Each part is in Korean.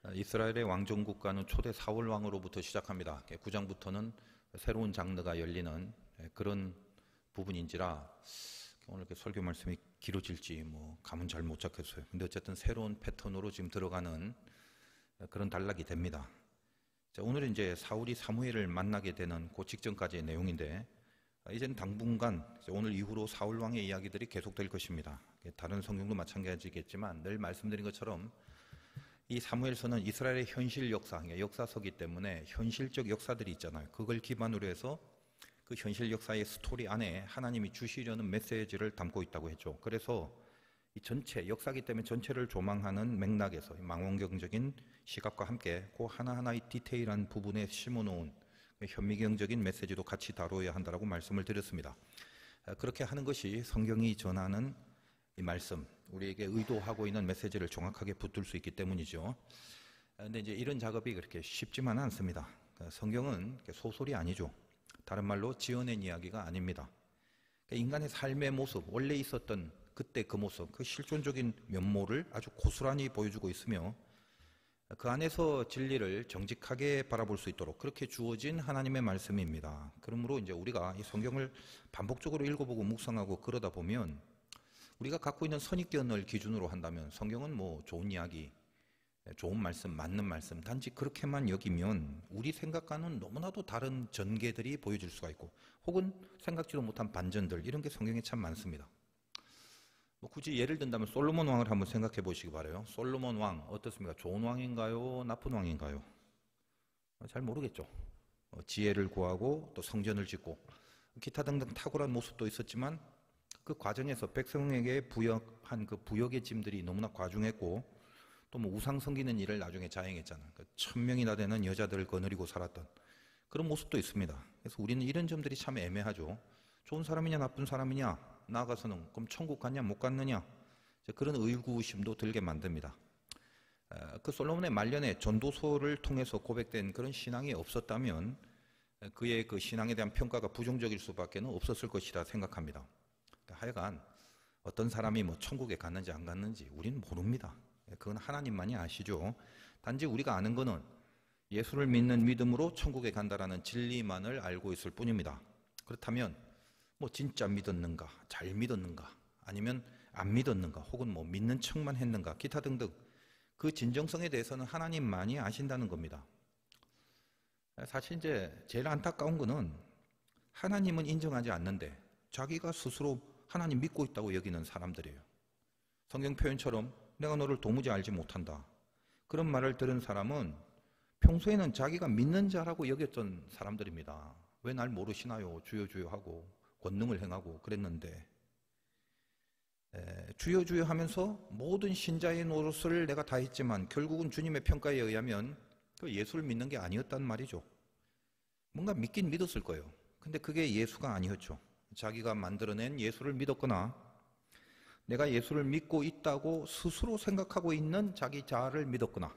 이스라엘의 왕정 국가는 초대 사울 왕으로부터 시작합니다. 9장부터는 새로운 장르가 열리는 그런 부분인지라 오늘 설교 말씀이 길어질지 감은 잘 못 잡겠어요. 근데 어쨌든 새로운 패턴으로 지금 들어가는 그런 단락이 됩니다. 자, 오늘은 이제 사울이 사무엘을 만나게 되는 그 직전까지의 내용인데, 이제는 당분간 오늘 이후로 사울 왕의 이야기들이 계속될 것입니다. 다른 성경도 마찬가지겠지만 늘 말씀드린 것처럼 이 사무엘서는 이스라엘의 현실 역사, 역사서기 때문에 현실적 역사들이 있잖아요. 그걸 기반으로 해서 그 현실 역사의 스토리 안에 하나님이 주시려는 메시지를 담고 있다고 했죠. 그래서 이 전체, 역사기 때문에 전체를 조망하는 맥락에서 망원경적인 시각과 함께 그 하나하나의 디테일한 부분에 심어놓은 현미경적인 메시지도 같이 다뤄야 한다고 말씀을 드렸습니다. 그렇게 하는 것이 성경이 전하는 이 말씀, 우리에게 의도하고 있는 메시지를 정확하게 붙들 수 있기 때문이죠. 그런데 이제 이런 작업이 그렇게 쉽지만은 않습니다. 성경은 소설이 아니죠. 다른 말로 지어낸 이야기가 아닙니다. 인간의 삶의 모습, 원래 있었던 그때 그 모습, 그 실존적인 면모를 아주 고스란히 보여주고 있으며 그 안에서 진리를 정직하게 바라볼 수 있도록 그렇게 주어진 하나님의 말씀입니다. 그러므로 이제 우리가 이 성경을 반복적으로 읽어보고 묵상하고 그러다 보면 우리가 갖고 있는 선입견을 기준으로 한다면 성경은 좋은 이야기, 좋은 말씀, 맞는 말씀, 단지 그렇게만 여기면 우리 생각과는 너무나도 다른 전개들이 보여질 수가 있고 혹은 생각지도 못한 반전들, 이런 게 성경에 참 많습니다. 굳이 예를 든다면 솔로몬 왕을 한번 생각해 보시기 바라요. 솔로몬 왕 어떻습니까? 좋은 왕인가요? 나쁜 왕인가요? 잘 모르겠죠. 지혜를 구하고 또 성전을 짓고 기타 등등 탁월한 모습도 있었지만 그 과정에서 백성에게 부역한 그 부역의 짐들이 너무나 과중했고 또 우상 섬기는 일을 나중에 자행했잖아요. 1000명이나 되는 여자들을 거느리고 살았던 그런 모습도 있습니다. 그래서 우리는 이런 점들이 참 애매하죠. 좋은 사람이냐 나쁜 사람이냐, 나아가서는 그럼 천국 갔냐 못 갔느냐, 그런 의구심도 들게 만듭니다. 그 솔로몬의 말년에 전도서를 통해서 고백된 그런 신앙이 없었다면 그의 그 신앙에 대한 평가가 부정적일 수밖에 없었을 것이라 생각합니다. 하여간 어떤 사람이 천국에 갔는지 안 갔는지 우리는 모릅니다. 그건 하나님만이 아시죠. 단지 우리가 아는 거는 예수를 믿는 믿음으로 천국에 간다라는 진리만을 알고 있을 뿐입니다. 그렇다면 진짜 믿었는가, 잘 믿었는가, 아니면 안 믿었는가, 혹은 믿는 척만 했는가, 기타 등등 그 진정성에 대해서는 하나님만이 아신다는 겁니다. 사실 이제 제일 안타까운 거는 하나님은 인정하지 않는데 자기가 스스로 하나님 믿고 있다고 여기는 사람들이에요. 성경 표현처럼 내가 너를 도무지 알지 못한다, 그런 말을 들은 사람은 평소에는 자기가 믿는 자라고 여겼던 사람들입니다. 왜 날 모르시나요? 주여 주여 하고 권능을 행하고 그랬는데 주여 주여 하면서 모든 신자의 노릇을 내가 다 했지만 결국은 주님의 평가에 의하면 그 예수를 믿는 게 아니었단 말이죠. 뭔가 믿긴 믿었을 거예요. 근데 그게 예수가 아니었죠. 자기가 만들어낸 예수를 믿었거나 내가 예수를 믿고 있다고 스스로 생각하고 있는 자기 자아를 믿었거나,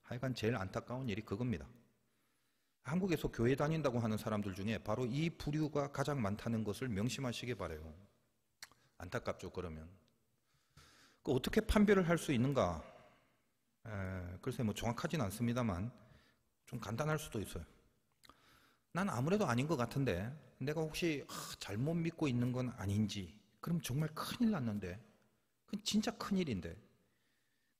하여간 제일 안타까운 일이 그겁니다. 한국에서 교회 다닌다고 하는 사람들 중에 바로 이 부류가 가장 많다는 것을 명심하시기 바라요. 안타깝죠. 그러면 어떻게 판별을 할 수 있는가? 글쎄 정확하진 않습니다만 좀 간단할 수도 있어요. 난 아무래도 아닌 것 같은데 내가 혹시 잘못 믿고 있는 건 아닌지, 그럼 정말 큰일 났는데, 그건 진짜 큰일인데,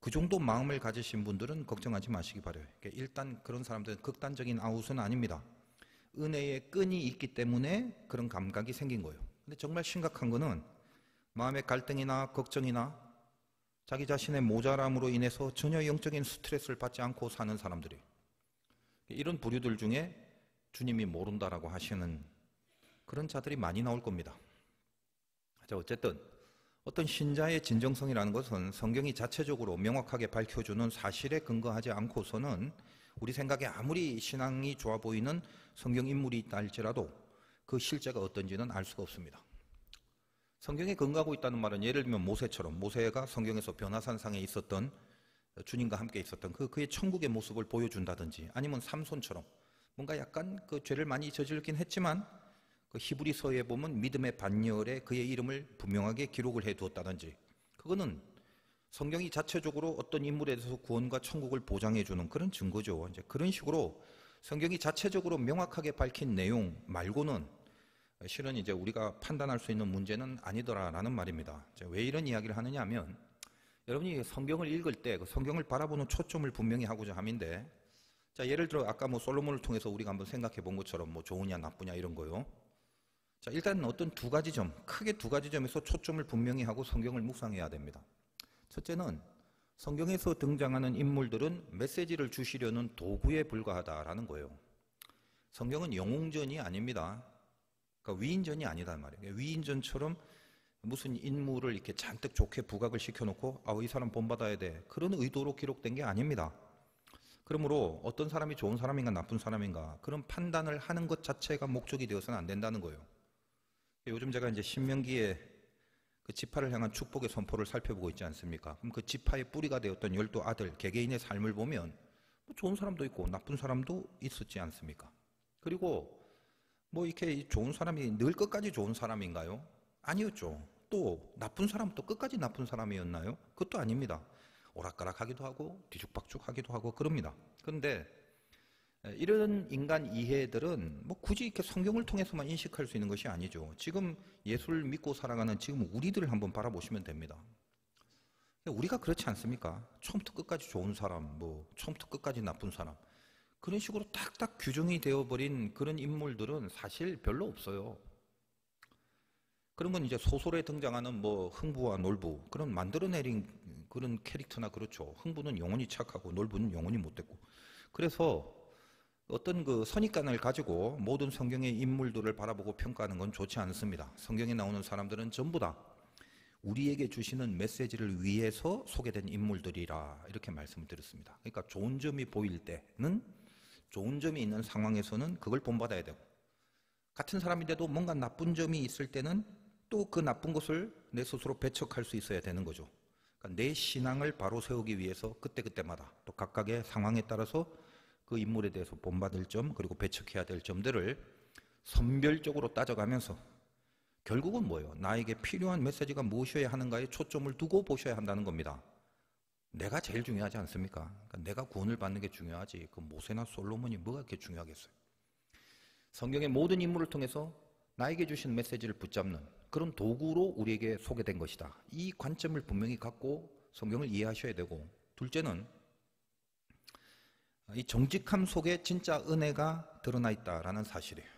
그 정도 마음을 가지신 분들은 걱정하지 마시기 바라요. 일단 그런 사람들은 극단적인 아웃은 아닙니다. 은혜의 끈이 있기 때문에 그런 감각이 생긴 거예요. 근데 정말 심각한 거는 마음의 갈등이나 걱정이나 자기 자신의 모자람으로 인해서 전혀 영적인 스트레스를 받지 않고 사는 사람들이에요. 이런 부류들 중에 주님이 모른다라고 하시는 그런 자들이 많이 나올 겁니다. 자, 어쨌든 어떤 신자의 진정성이라는 것은 성경이 자체적으로 명확하게 밝혀주는 사실에 근거하지 않고서는 우리 생각에 아무리 신앙이 좋아 보이는 성경 인물이 있다 할지라도 그 실제가 어떤지는 알 수가 없습니다. 성경에 근거하고 있다는 말은 예를 들면 모세처럼, 모세가 성경에서 변화산상에 있었던 주님과 함께 있었던 그의 천국의 모습을 보여준다든지, 아니면 삼손처럼 뭔가 약간 그 죄를 많이 저질긴 했지만 그 히브리서에 보면 믿음의 반열에 그의 이름을 분명하게 기록을 해 두었다든지, 그거는 성경이 자체적으로 어떤 인물에 대해서 구원과 천국을 보장해주는 그런 증거죠. 이제 그런 식으로 성경이 자체적으로 명확하게 밝힌 내용 말고는 실은 이제 우리가 판단할 수 있는 문제는 아니더라라는 말입니다. 왜 이런 이야기를 하느냐 하면 여러분이 성경을 읽을 때 그 성경을 바라보는 초점을 분명히 하고자 함인데, 자, 예를 들어 아까 뭐 솔로몬을 통해서 우리가 한번 생각해 본 것처럼 뭐 좋으냐 나쁘냐 이런 거요. 자, 일단 어떤 두 가지 점, 크게 두 가지 점에서 초점을 분명히 하고 성경을 묵상해야 됩니다. 첫째는 성경에서 등장하는 인물들은 메시지를 주시려는 도구에 불과하다라는 거예요. 성경은 영웅전이 아닙니다. 그러니까 위인전이 아니단 말이에요. 위인전처럼 무슨 인물을 이렇게 잔뜩 좋게 부각을 시켜놓고 이 사람 본받아야 돼, 그런 의도로 기록된 게 아닙니다. 그러므로 어떤 사람이 좋은 사람인가 나쁜 사람인가 그런 판단을 하는 것 자체가 목적이 되어서는 안 된다는 거예요. 요즘 제가 이제 신명기에 그 지파를 향한 축복의 선포를 살펴보고 있지 않습니까? 그럼 그 지파의 뿌리가 되었던 12 아들 개개인의 삶을 보면 뭐 좋은 사람도 있고 나쁜 사람도 있었지 않습니까? 그리고 뭐 이렇게 좋은 사람이 늘 끝까지 좋은 사람인가요? 아니었죠. 또 나쁜 사람은 또 끝까지 나쁜 사람이었나요? 그것도 아닙니다. 오락가락하기도 하고 뒤죽박죽하기도 하고 그럽니다. 그런데 이런 인간 이해들은 뭐 굳이 이렇게 성경을 통해서만 인식할 수 있는 것이 아니죠. 지금 예수를 믿고 살아가는 지금 우리들을 한번 바라보시면 됩니다. 우리가 그렇지 않습니까? 처음부터 끝까지 좋은 사람, 뭐 처음부터 끝까지 나쁜 사람, 그런 식으로 딱딱 규정이 되어버린 그런 인물들은 사실 별로 없어요. 그런 건 이제 소설에 등장하는 뭐 흥부와 놀부, 그런 만들어내린 그런 캐릭터나 그렇죠. 흥부는 영원히 착하고 놀부는 영원히 못됐고. 그래서 어떤 그 선입관을 가지고 모든 성경의 인물들을 바라보고 평가하는 건 좋지 않습니다. 성경에 나오는 사람들은 전부 다 우리에게 주시는 메시지를 위해서 소개된 인물들이라 이렇게 말씀을 드렸습니다. 그러니까 좋은 점이 보일 때는, 좋은 점이 있는 상황에서는 그걸 본받아야 되고, 같은 사람인데도 뭔가 나쁜 점이 있을 때는 또 그 나쁜 것을 내 스스로 배척할 수 있어야 되는 거죠. 그러니까 내 신앙을 바로 세우기 위해서 그때그때마다 또 각각의 상황에 따라서 그 인물에 대해서 본받을 점 그리고 배척해야 될 점들을 선별적으로 따져가면서 결국은 뭐예요? 나에게 필요한 메시지가 무엇이어야 하는가에 초점을 두고 보셔야 한다는 겁니다. 내가 제일 중요하지 않습니까? 그러니까 내가 구원을 받는 게 중요하지 그 모세나 솔로몬이 뭐가 그렇게 중요하겠어요? 성경의 모든 인물을 통해서 나에게 주신 메시지를 붙잡는 그런 도구로 우리에게 소개된 것이다. 이 관점을 분명히 갖고 성경을 이해하셔야 되고, 둘째는 이 정직함 속에 진짜 은혜가 드러나 있다라는 사실이에요.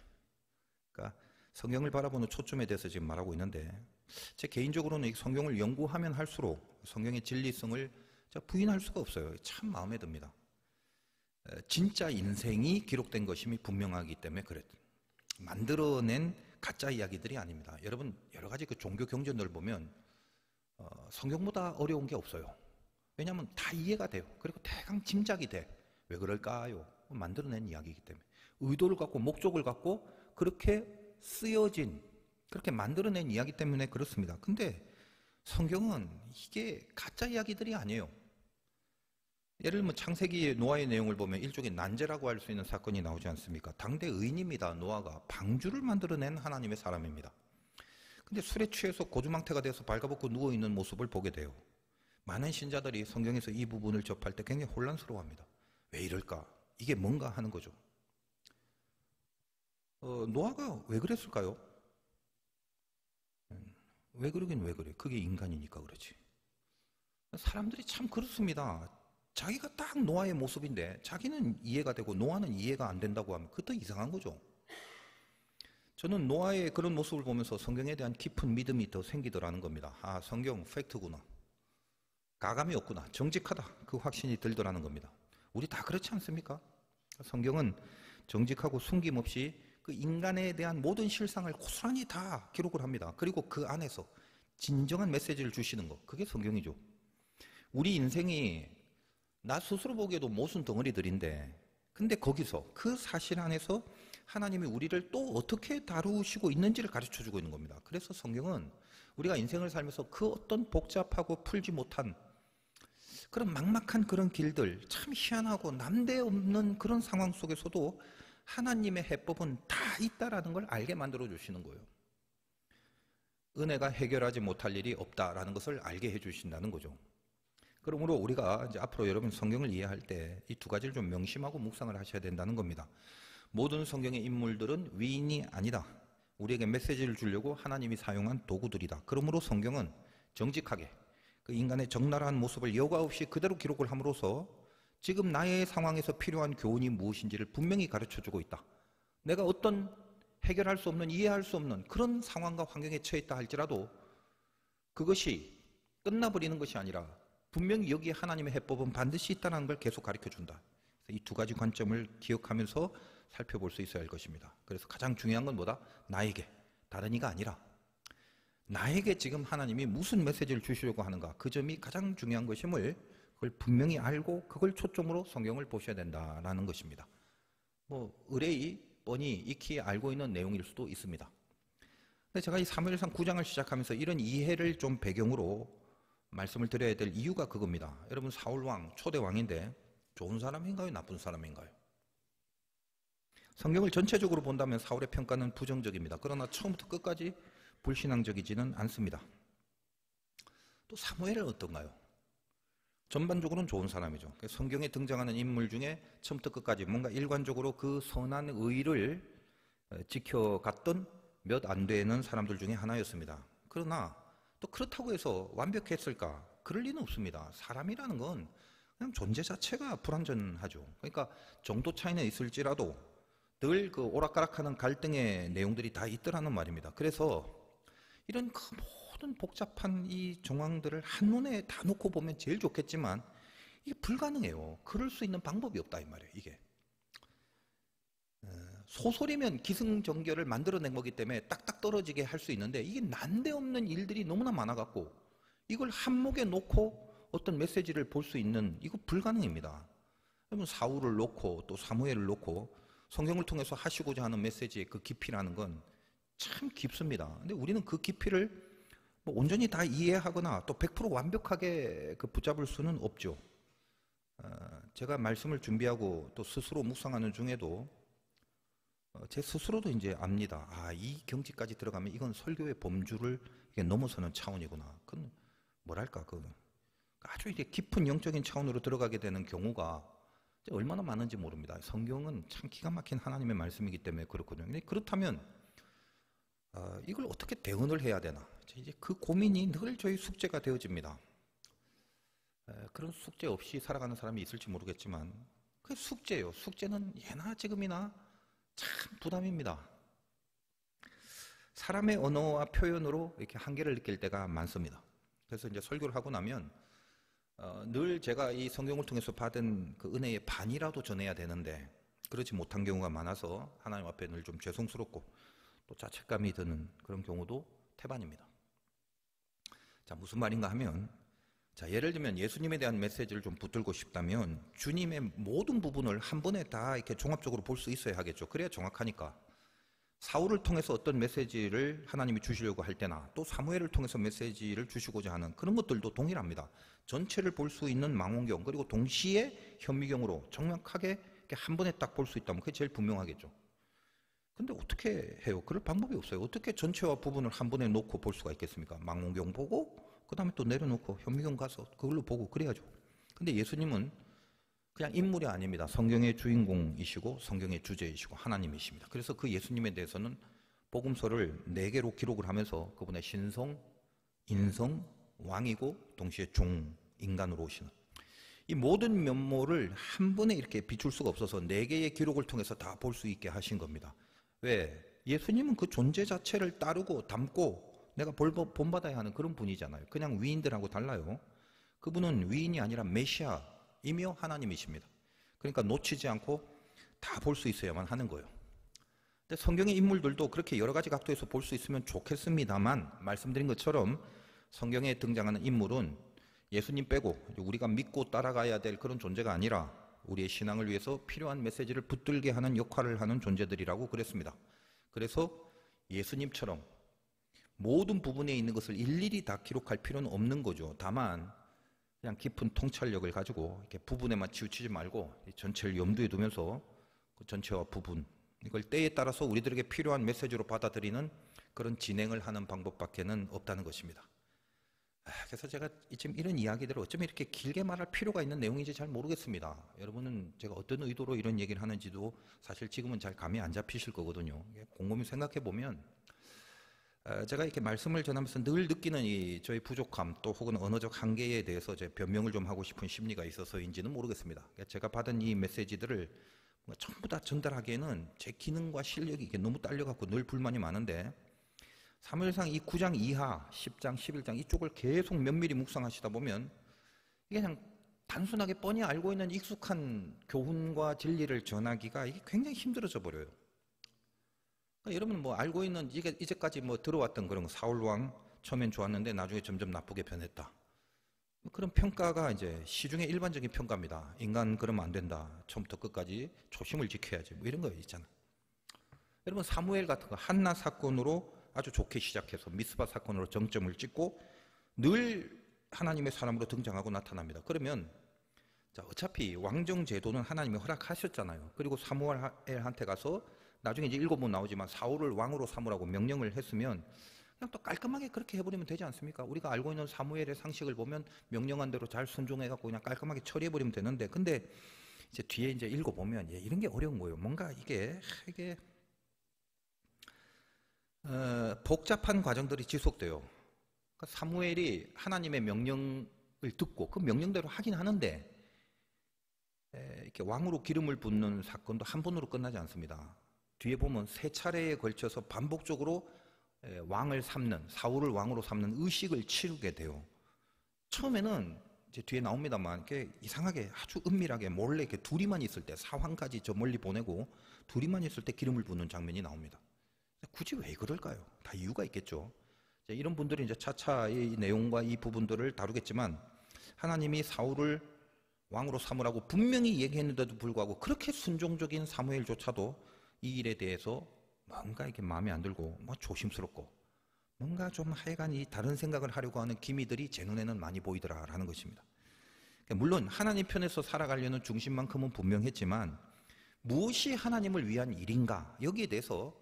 그러니까 성경을 바라보는 초점에 대해서 지금 말하고 있는데, 제 개인적으로는 이 성경을 연구하면 할수록 성경의 진리성을 부인할 수가 없어요. 참 마음에 듭니다. 진짜 인생이 기록된 것임이 분명하기 때문에 그랬. 만들어낸 가짜 이야기들이 아닙니다. 여러분 여러 가지 그 종교 경전들을 보면 성경보다 어려운 게 없어요. 왜냐하면 다 이해가 돼요. 그리고 대강 짐작이 돼. 왜 그럴까요? 만들어낸 이야기이기 때문에. 의도를 갖고 목적을 갖고 그렇게 쓰여진, 그렇게 만들어낸 이야기 때문에 그렇습니다. 근데 성경은 이게 가짜 이야기들이 아니에요. 예를 들면 창세기 노아의 내용을 보면 일종의 난제라고 할 수 있는 사건이 나오지 않습니까? 당대 의인입니다. 노아가 방주를 만들어낸 하나님의 사람입니다. 근데 술에 취해서 고주망태가 돼서 발가벗고 누워있는 모습을 보게 돼요. 많은 신자들이 성경에서 이 부분을 접할 때 굉장히 혼란스러워합니다. 왜 이럴까? 이게 뭔가 하는 거죠. 노아가 왜 그랬을까요? 왜 그러긴 왜 그래? 그게 인간이니까 그렇지. 사람들이 참 그렇습니다. 자기가 딱 노아의 모습인데 자기는 이해가 되고 노아는 이해가 안 된다고 하면 그것도 이상한 거죠. 저는 노아의 그런 모습을 보면서 성경에 대한 깊은 믿음이 더 생기더라는 겁니다. 아, 성경 팩트구나. 가감이 없구나. 정직하다. 그 확신이 들더라는 겁니다. 우리 다 그렇지 않습니까? 성경은 정직하고 숨김없이 그 인간에 대한 모든 실상을 고스란히 다 기록을 합니다. 그리고 그 안에서 진정한 메시지를 주시는 것, 그게 성경이죠. 우리 인생이 나 스스로 보기에도 모순 덩어리들인데, 근데 거기서 그 사실 안에서 하나님이 우리를 또 어떻게 다루시고 있는지를 가르쳐주고 있는 겁니다. 그래서 성경은 우리가 인생을 살면서 그 어떤 복잡하고 풀지 못한 그런 막막한 그런 길들, 참 희한하고 남대없는 그런 상황 속에서도 하나님의 해법은 다 있다라는 걸 알게 만들어 주시는 거예요. 은혜가 해결하지 못할 일이 없다라는 것을 알게 해주신다는 거죠. 그러므로 우리가 이제 앞으로 여러분 성경을 이해할 때 이 두 가지를 좀 명심하고 묵상을 하셔야 된다는 겁니다. 모든 성경의 인물들은 위인이 아니다. 우리에게 메시지를 주려고 하나님이 사용한 도구들이다. 그러므로 성경은 정직하게 그 인간의 적나라한 모습을 여과 없이 그대로 기록을 함으로써 지금 나의 상황에서 필요한 교훈이 무엇인지를 분명히 가르쳐주고 있다. 내가 어떤 해결할 수 없는, 이해할 수 없는 그런 상황과 환경에 처했다 할지라도 그것이 끝나버리는 것이 아니라 분명히 여기에 하나님의 해법은 반드시 있다는 걸 계속 가르쳐준다. 이 두 가지 관점을 기억하면서 살펴볼 수 있어야 할 것입니다. 그래서 가장 중요한 건 뭐다? 나에게, 다른 이가 아니라 나에게 지금 하나님이 무슨 메시지를 주시려고 하는가, 그 점이 가장 중요한 것임을 그걸 분명히 알고 그걸 초점으로 성경을 보셔야 된다라는 것입니다. 뭐 의뢰이 뻔히 익히 알고 있는 내용일 수도 있습니다. 근데 제가 이 사무엘상 9장을 시작하면서 이런 이해를 좀 배경으로 말씀을 드려야 될 이유가 그겁니다. 여러분, 사울 왕, 초대 왕인데 좋은 사람인가요? 나쁜 사람인가요? 성경을 전체적으로 본다면 사울의 평가는 부정적입니다. 그러나 처음부터 끝까지 불신앙적이지는 않습니다. 또 사무엘은 어떤가요? 전반적으로는 좋은 사람이죠. 성경에 등장하는 인물 중에 처음부터 끝까지 뭔가 일관적으로 그 선한 의를 지켜갔던 몇 안 되는 사람들 중에 하나였습니다. 그러나 또 그렇다고 해서 완벽했을까? 그럴 리는 없습니다. 사람이라는 건 그냥 존재 자체가 불완전하죠. 그러니까 정도 차이는 있을지라도 늘 그 오락가락하는 갈등의 내용들이 다 있더라는 말입니다. 그래서 이런 그 모든 복잡한 이 정황들을 한눈에 다 놓고 보면 제일 좋겠지만 이게 불가능해요. 그럴 수 있는 방법이 없다 이 말이에요. 이게 소설이면 기승전결을 만들어낸 거기 때문에 딱딱 떨어지게 할 수 있는데 이게 난데없는 일들이 너무나 많아갖고 이걸 한목에 놓고 어떤 메시지를 볼 수 있는, 이거 불가능입니다. 여러분, 사울을 놓고 또 사무엘을 놓고 성경을 통해서 하시고자 하는 메시지의 그 깊이라는 건 참 깊습니다. 근데 우리는 그 깊이를 뭐 온전히 다 이해하거나 또 100% 완벽하게 그 붙잡을 수는 없죠. 제가 말씀을 준비하고 또 스스로 묵상하는 중에도 제 스스로도 이제 압니다. 아, 이 경지까지 들어가면 이건 설교의 범주를 이게 넘어서는 차원이구나. 그건 뭐랄까, 그 아주 이게 깊은 영적인 차원으로 들어가게 되는 경우가 얼마나 많은지 모릅니다. 성경은 참 기가 막힌 하나님의 말씀이기 때문에 그렇거든요. 근데 그렇다면 이걸 어떻게 대응을 해야 되나? 이제 그 고민이 늘 저희 숙제가 되어집니다. 그런 숙제 없이 살아가는 사람이 있을지 모르겠지만 그 숙제예요. 숙제는 예나 지금이나 참 부담입니다. 사람의 언어와 표현으로 이렇게 한계를 느낄 때가 많습니다. 그래서 이제 설교를 하고 나면 늘 제가 이 성경을 통해서 받은 그 은혜의 반이라도 전해야 되는데 그렇지 못한 경우가 많아서 하나님 앞에 늘 좀 죄송스럽고 또 자책감이 드는 그런 경우도 태반입니다. 자, 무슨 말인가 하면, 자, 예를 들면 예수님에 대한 메시지를 좀 붙들고 싶다면 주님의 모든 부분을 한 번에 다 이렇게 종합적으로 볼 수 있어야 하겠죠. 그래야 정확하니까. 사울을 통해서 어떤 메시지를 하나님이 주시려고 할 때나 또 사무엘을 통해서 메시지를 주시고자 하는 그런 것들도 동일합니다. 전체를 볼 수 있는 망원경, 그리고 동시에 현미경으로 정확하게 이렇게 한 번에 딱 볼 수 있다면 그게 제일 분명하겠죠. 근데 어떻게 해요? 그럴 방법이 없어요. 어떻게 전체와 부분을 한 번에 놓고 볼 수가 있겠습니까? 망원경 보고 그 다음에 또 내려놓고 현미경 가서 그걸로 보고 그래야죠. 근데 예수님은 그냥 인물이 아닙니다. 성경의 주인공이시고 성경의 주제이시고 하나님이십니다. 그래서 그 예수님에 대해서는 복음서를 4개로 기록을 하면서 그분의 신성, 인성, 왕이고 동시에 종, 인간으로 오시는 이 모든 면모를 한 번에 이렇게 비출 수가 없어서 4개의 기록을 통해서 다 볼 수 있게 하신 겁니다. 왜? 예수님은 그 존재 자체를 따르고 담고 내가 본받아야 하는 그런 분이잖아요. 그냥 위인들하고 달라요. 그분은 위인이 아니라 메시아이며 하나님이십니다. 그러니까 놓치지 않고 다 볼 수 있어야만 하는 거예요. 근데 성경의 인물들도 그렇게 여러 가지 각도에서 볼 수 있으면 좋겠습니다만 말씀드린 것처럼 성경에 등장하는 인물은 예수님 빼고 우리가 믿고 따라가야 될 그런 존재가 아니라 우리의 신앙을 위해서 필요한 메시지를 붙들게 하는 역할을 하는 존재들이라고 그랬습니다. 그래서 예수님처럼 모든 부분에 있는 것을 일일이 다 기록할 필요는 없는 거죠. 다만 그냥 깊은 통찰력을 가지고 이렇게 부분에만 치우치지 말고 전체를 염두에 두면서 그 전체와 부분 이걸 때에 따라서 우리들에게 필요한 메시지로 받아들이는 그런 진행을 하는 방법밖에는 없다는 것입니다. 그래서 제가 지금 이런 이야기들을 어쩌면 이렇게 길게 말할 필요가 있는 내용인지 잘 모르겠습니다. 여러분은 제가 어떤 의도로 이런 얘기를 하는지도 사실 지금은 잘 감이 안 잡히실 거거든요. 곰곰이 생각해 보면 제가 이렇게 말씀을 전하면서 늘 느끼는 이 저희 부족함 또 혹은 언어적 한계에 대해서 제 변명을 좀 하고 싶은 심리가 있어서인지는 모르겠습니다. 제가 받은 이 메시지들을 전부 다 전달하기에는 제 기능과 실력이 이게 너무 딸려갖고 늘 불만이 많은데 사무엘상 이 9장 이하 10장 11장 이쪽을 계속 면밀히 묵상하시다 보면 이게 그냥 단순하게 뻔히 알고 있는 익숙한 교훈과 진리를 전하기가 이게 굉장히 힘들어져 버려요. 그러니까 여러분 뭐 알고 있는 이제까지 뭐 들어왔던 그런 사울 왕 처음엔 좋았는데 나중에 점점 나쁘게 변했다. 그런 평가가 이제 시중의 일반적인 평가입니다. 인간 그러면 안 된다. 처음부터 끝까지 초심을 지켜야지. 뭐 이런 거 있잖아. 여러분 사무엘 같은 거 한나 사건으로 아주 좋게 시작해서 미스바 사건으로 정점을 찍고 늘 하나님의 사람으로 등장하고 나타납니다. 그러면 자, 어차피 왕정 제도는 하나님이 허락하셨잖아요. 그리고 사무엘한테 가서 나중에 이제 7번 나오지만 사울을 왕으로 삼으라고 명령을 했으면 그냥 또 깔끔하게 그렇게 해버리면 되지 않습니까? 우리가 알고 있는 사무엘의 상식을 보면 명령한 대로 잘 순종해갖고 그냥 깔끔하게 처리해버리면 되는데 근데 이제 뒤에 이제 읽어보면 이런 게 어려운 거예요. 뭔가 이게 복잡한 과정들이 지속돼요. 그러니까 사무엘이 하나님의 명령을 듣고 그 명령대로 하긴 하는데 이렇게 왕으로 기름을 붓는 사건도 한 번으로 끝나지 않습니다. 뒤에 보면 세 차례에 걸쳐서 반복적으로 왕을 삼는 사울을 왕으로 삼는 의식을 치르게 돼요. 처음에는 이제 뒤에 나옵니다만 이렇게 이상하게 아주 은밀하게 몰래 이렇게 둘이만 있을 때 사황까지 저 멀리 보내고 둘이만 있을 때 기름을 붓는 장면이 나옵니다. 굳이 왜 그럴까요? 다 이유가 있겠죠. 이런 분들이 이제 차차 이 내용과 이 부분들을 다루겠지만 하나님이 사울을 왕으로 삼으라고 분명히 얘기했는데도 불구하고 그렇게 순종적인 사무엘조차도 이 일에 대해서 뭔가 이렇게 마음에 안 들고 뭐 조심스럽고 뭔가 좀 하여간 이 다른 생각을 하려고 하는 기미들이 제 눈에는 많이 보이더라라는 것입니다. 물론 하나님 편에서 살아가려는 중심만큼은 분명했지만 무엇이 하나님을 위한 일인가 여기에 대해서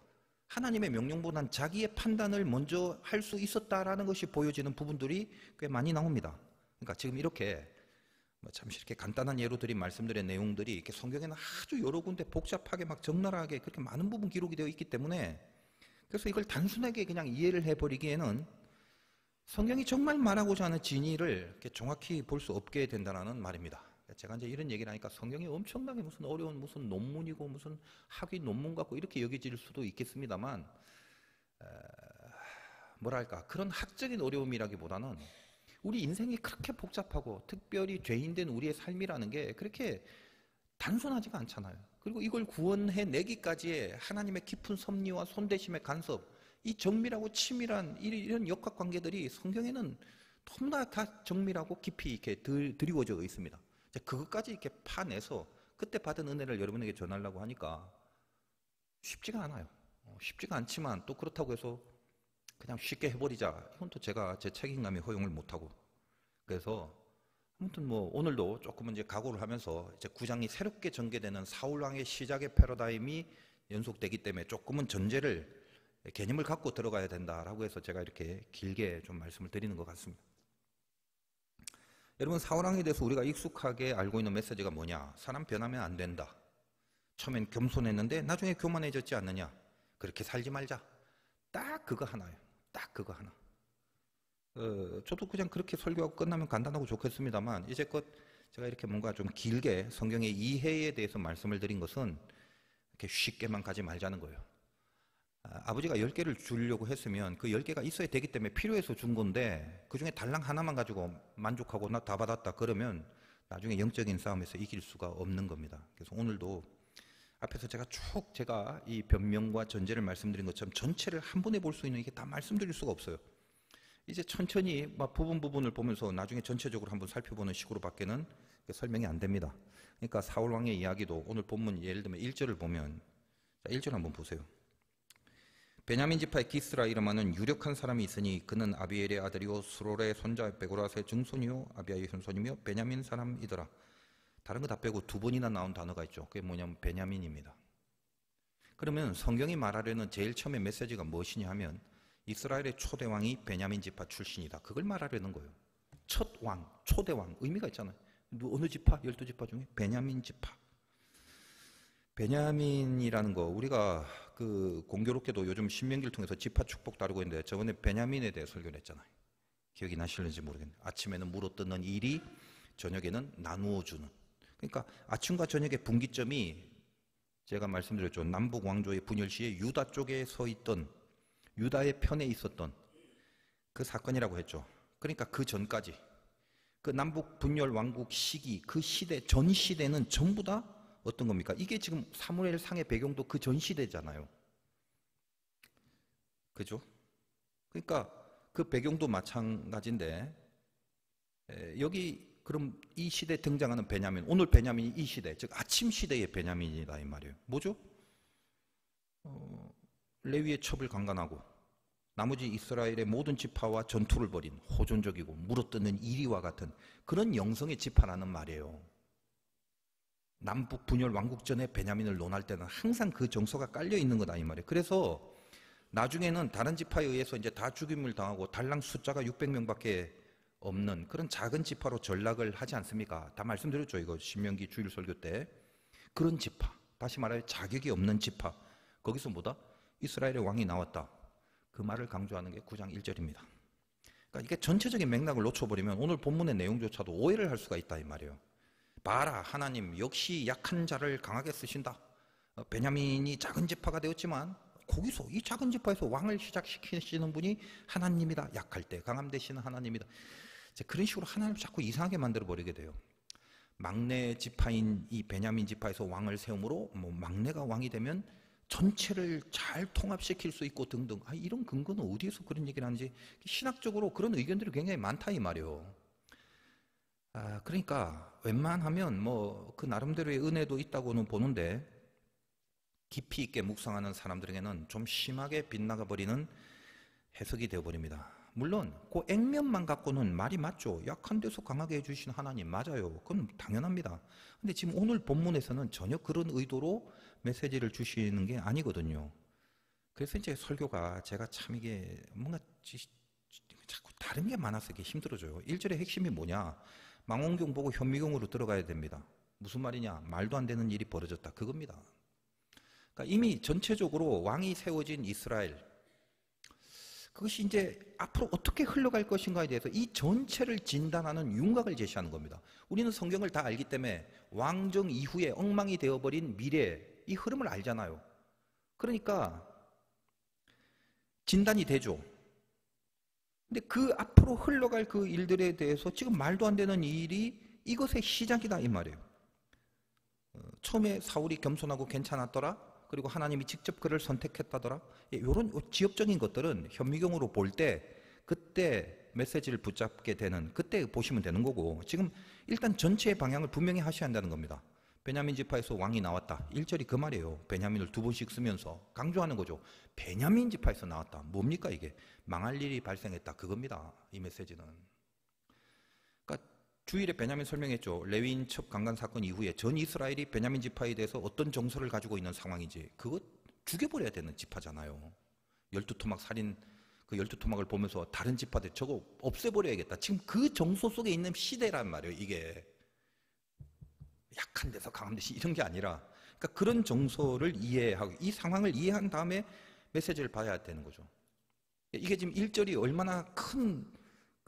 하나님의 명령보다는 자기의 판단을 먼저 할 수 있었다라는 것이 보여지는 부분들이 꽤 많이 나옵니다. 그러니까 지금 이렇게 잠시 이렇게 간단한 예로 드린 말씀드린 내용들이 이렇게 성경에는 아주 여러 군데 복잡하게 막 적나라하게 그렇게 많은 부분 기록이 되어 있기 때문에 그래서 이걸 단순하게 그냥 이해를 해버리기에는 성경이 정말 말하고자 하는 진의를 이렇게 정확히 볼 수 없게 된다는 말입니다. 제가 이제 이런 얘기를 하니까 성경이 엄청나게 무슨 어려운 무슨 논문이고 무슨 학위 논문 같고 이렇게 여겨질 수도 있겠습니다만 뭐랄까 그런 학적인 어려움이라기보다는 우리 인생이 그렇게 복잡하고 특별히 죄인된 우리의 삶이라는 게 그렇게 단순하지가 않잖아요. 그리고 이걸 구원해 내기까지의 하나님의 깊은 섭리와 손대심의 간섭 이 정밀하고 치밀한 이런 역학관계들이 성경에는 너무나 다 정밀하고 깊이 이렇게 드리워져 있습니다. 그것까지 이렇게 파내서 그때 받은 은혜를 여러분에게 전하려고 하니까 쉽지가 않아요. 쉽지가 않지만 또 그렇다고 해서 그냥 쉽게 해버리자 이건 또 제가 제 책임감이 허용을 못하고 그래서 아무튼 뭐 오늘도 조금은 이제 각오를 하면서 이제 9장이 새롭게 전개되는 사울왕의 시작의 패러다임이 연속되기 때문에 조금은 전제를 개념을 갖고 들어가야 된다라고 해서 제가 이렇게 길게 좀 말씀을 드리는 것 같습니다. 여러분 사울왕에 대해서 우리가 익숙하게 알고 있는 메시지가 뭐냐? 사람 변하면 안 된다. 처음엔 겸손했는데 나중에 교만해졌지 않느냐? 그렇게 살지 말자. 딱 그거 하나예요. 딱 그거 하나. 저도 그냥 그렇게 설교하고 끝나면 간단하고 좋겠습니다만 이제껏 제가 이렇게 뭔가 좀 길게 성경의 이해에 대해서 말씀을 드린 것은 이렇게 쉽게만 가지 말자는 거예요. 아버지가 10개를 주려고 했으면 그 10개가 있어야 되기 때문에 필요해서 준 건데 그 중에 달랑 하나만 가지고 만족하고 나 다 받았다 그러면 나중에 영적인 싸움에서 이길 수가 없는 겁니다. 그래서 오늘도 앞에서 제가 이 변명과 전제를 말씀드린 것처럼 전체를 한 번에 볼 수 있는 이게 다 말씀드릴 수가 없어요. 이제 천천히 막 부분을 보면서 나중에 전체적으로 한번 살펴보는 식으로밖에는 설명이 안 됩니다. 그러니까 사울 왕의 이야기도 오늘 본문 예를 들면 1절을 보면 자, 1절 한번 보세요. 베냐민 지파의 기스라 이름하는 유력한 사람이 있으니 그는 아비엘의 아들이요 수롤의 손자 베고라스의 증손이요 아비아의 현손이며 베냐민 사람이더라. 다른 거 다 빼고 2번이나 나온 단어가 있죠. 그게 뭐냐면 베냐민입니다. 그러면 성경이 말하려는 제일 처음에 메시지가 무엇이냐 하면 이스라엘의 초대 왕이 베냐민 지파 출신이다. 그걸 말하려는 거예요. 첫 왕, 초대 왕 의미가 있잖아요. 어느 지파? 12지파 중에 베냐민 지파. 베냐민이라는 거 우리가 그 공교롭게도 요즘 신명기를 통해서 지파 축복 다루고 있는데 저번에 베냐민에 대해 설교를 했잖아요. 기억이 나실는지 모르겠네요. 아침에는 물어뜯는 일이 저녁에는 나누어 주는. 그러니까 아침과 저녁의 분기점이 제가 말씀드렸죠. 남북 왕조의 분열 시에 유다 쪽에 서 있던, 유다의 편에 있었던 그 사건이라고 했죠. 그러니까 그 전까지 그 남북 분열 왕국 시기, 그 시대, 전 시대는 전부 다 어떤 겁니까? 이게 지금 사무엘상의 배경도 그 전 시대잖아요. 그죠? 그러니까 그 배경도 마찬가지인데 여기 그럼 이 시대에 등장하는 베냐민, 오늘 베냐민이 이 시대, 즉 아침 시대의 베냐민이다 이 말이에요. 뭐죠? 레위의 첩을 강간하고 나머지 이스라엘의 모든 지파와 전투를 벌인 호전적이고 물어뜯는 이리와 같은 그런 영성의 지파라는 말이에요. 남북 분열 왕국 전에 베냐민을 논할 때는 항상 그 정서가 깔려 있는 거다 이 말이에요. 그래서 나중에는 다른 지파에 의해서 이제 다 죽임을 당하고 달랑 숫자가 600명밖에 없는 그런 작은 지파로 전락을 하지 않습니까? 다 말씀드렸죠. 이거 신명기 주일 설교 때. 그런 지파, 다시 말하여 자격이 없는 지파. 거기서 뭐다? 이스라엘의 왕이 나왔다. 그 말을 강조하는 게 9장 1절입니다. 그러니까 이게 전체적인 맥락을 놓쳐버리면 오늘 본문의 내용조차도 오해를 할 수가 있다 이 말이에요. 봐라, 하나님 역시 약한 자를 강하게 쓰신다. 베냐민이 작은 지파가 되었지만 거기서 이 작은 지파에서 왕을 시작시키시는 분이 하나님이다. 약할 때 강함 되시는 하나님이다. 그런 식으로 하나님을 자꾸 이상하게 만들어 버리게 돼요. 막내 지파인 이 베냐민 지파에서 왕을 세움으로 뭐 막내가 왕이 되면 전체를 잘 통합시킬 수 있고 등등. 이런 근거는 어디에서 그런 얘기를 하는지 신학적으로 그런 의견들이 굉장히 많다 이 말이에요. 그러니까 웬만하면 뭐 그 나름대로의 은혜도 있다고는 보는데 깊이 있게 묵상하는 사람들에게는 좀 심하게 빗나가 버리는 해석이 되어버립니다. 물론 그 액면만 갖고는 말이 맞죠. 약한 데서 강하게 해주신 하나님 맞아요. 그건 당연합니다. 근데 지금 오늘 본문에서는 전혀 그런 의도로 메시지를 주시는 게 아니거든요. 그래서 이제 설교가 제가 참 이게 뭔가 자꾸 다른 게 많아서 이게 힘들어져요. 1절의 핵심이 뭐냐? 망원경 보고 현미경으로 들어가야 됩니다. 무슨 말이냐? 말도 안 되는 일이 벌어졌다. 그겁니다. 그러니까 이미 전체적으로 왕이 세워진 이스라엘, 그것이 이제 앞으로 어떻게 흘러갈 것인가에 대해서 이 전체를 진단하는 윤곽을 제시하는 겁니다. 우리는 성경을 다 알기 때문에 왕정 이후에 엉망이 되어버린 미래, 이 흐름을 알잖아요. 그러니까 진단이 되죠. 근데 그 앞으로 흘러갈 그 일들에 대해서 지금 말도 안 되는 일이 이것의 시작이다 이 말이에요. 처음에 사울이 겸손하고 괜찮았더라. 그리고 하나님이 직접 그를 선택했다더라. 이런 지엽적인 것들은 현미경으로 볼 때 그때 메시지를 붙잡게 되는, 그때 보시면 되는 거고, 지금 일단 전체의 방향을 분명히 하셔야 한다는 겁니다. 베냐민 지파에서 왕이 나왔다. 1절이 그 말이에요. 베냐민을 두 번씩 쓰면서 강조하는 거죠. 베냐민 지파에서 나왔다. 뭡니까 이게? 망할 일이 발생했다. 그겁니다. 이 메시지는. 그러니까 주일에 베냐민 설명했죠. 레위인 첩 강간 사건 이후에 전 이스라엘이 베냐민 지파에 대해서 어떤 정서를 가지고 있는 상황인지, 그것 죽여버려야 되는 지파잖아요. 12토막 살인, 그 12토막을 보면서 다른 지파들 저거 없애버려야겠다. 지금 그 정서 속에 있는 시대란 말이에요. 이게 약한 데서 강한 데시 이런 게 아니라, 그러니까 그런 정서를 이해하고 이 상황을 이해한 다음에 메시지를 봐야 되는 거죠. 이게 지금 1절이 얼마나 큰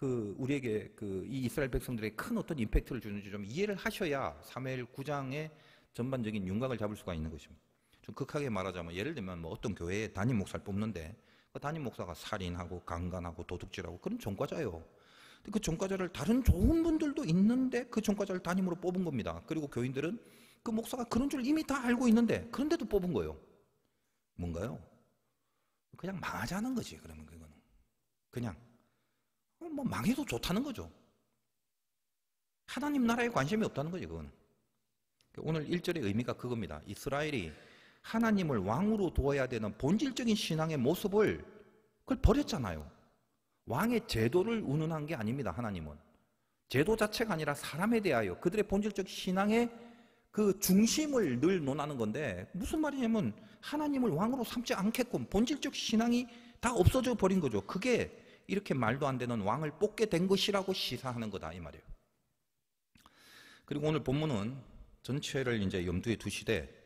우리에게 이 이스라엘 백성들에게 큰 어떤 임팩트를 주는지 좀 이해를 하셔야 사무엘 9장의 전반적인 윤곽을 잡을 수가 있는 것입니다. 좀 극하게 말하자면 예를 들면 뭐 어떤 교회에 담임 목사를 뽑는데 그 담임 목사가 살인하고 강간하고 도둑질하고 그런 전과자예요. 그 전과자를 다른 좋은 분들도 있는데 그 전과자를 담임으로 뽑은 겁니다. 그리고 교인들은 그 목사가 그런 줄 이미 다 알고 있는데 그런데도 뽑은 거예요. 뭔가요? 그냥 망하자는 거지. 그러면 그거는 그냥 뭐 망해도 좋다는 거죠. 하나님 나라에 관심이 없다는 거지 그거는. 오늘 1절의 의미가 그겁니다. 이스라엘이 하나님을 왕으로 두어야 되는 본질적인 신앙의 모습을 그걸 버렸잖아요. 왕의 제도를 운운한 게 아닙니다. 하나님은 제도 자체가 아니라 사람에 대하여 그들의 본질적 신앙의 그 중심을 늘 논하는 건데, 무슨 말이냐면 하나님을 왕으로 삼지 않게끔 본질적 신앙이 다 없어져 버린 거죠. 그게 이렇게 말도 안 되는 왕을 뽑게 된 것이라고 시사하는 거다 이 말이에요. 그리고 오늘 본문은 전체를 이제 염두에 두시되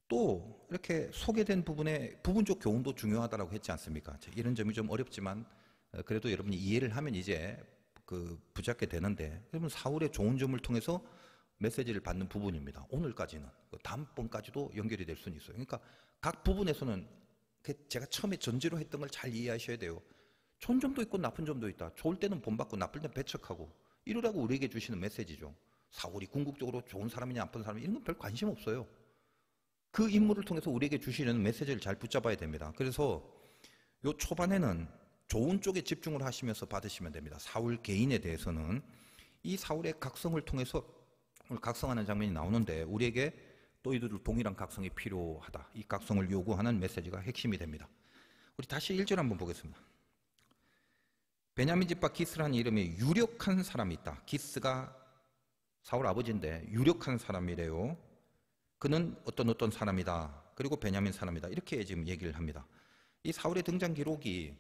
또 이렇게 소개된 부분에 부분적 교훈도 중요하다고 했지 않습니까? 이런 점이 좀 어렵지만 그래도 여러분이 이해를 하면 이제 붙잡게 되는데, 여러분 사울의 좋은 점을 통해서 메시지를 받는 부분입니다. 오늘까지는 다음번까지도 연결이 될 수는 있어요. 그러니까 각 부분에서는 제가 처음에 전제로 했던 걸 잘 이해하셔야 돼요. 좋은 점도 있고 나쁜 점도 있다. 좋을 때는 본받고 나쁠 때는 배척하고 이러라고 우리에게 주시는 메시지죠. 사울이 궁극적으로 좋은 사람이냐 나쁜 사람이냐 이런 건 별 관심 없어요. 그 인물을 통해서 우리에게 주시는 메시지를 잘 붙잡아야 됩니다. 그래서 요 초반에는 좋은 쪽에 집중을 하시면서 받으시면 됩니다. 사울 개인에 대해서는 이 사울의 각성을 통해서 오늘 각성하는 장면이 나오는데 우리에게 또 이들 동일한 각성이 필요하다. 이 각성을 요구하는 메시지가 핵심이 됩니다. 우리 다시 1절 한번 보겠습니다. 베냐민 집파 기스라는 이름의 유력한 사람이 있다. 기스가 사울 아버지인데 유력한 사람이래요. 그는 어떤 사람이다. 그리고 베냐민 사람이다. 이렇게 지금 얘기를 합니다. 이 사울의 등장 기록이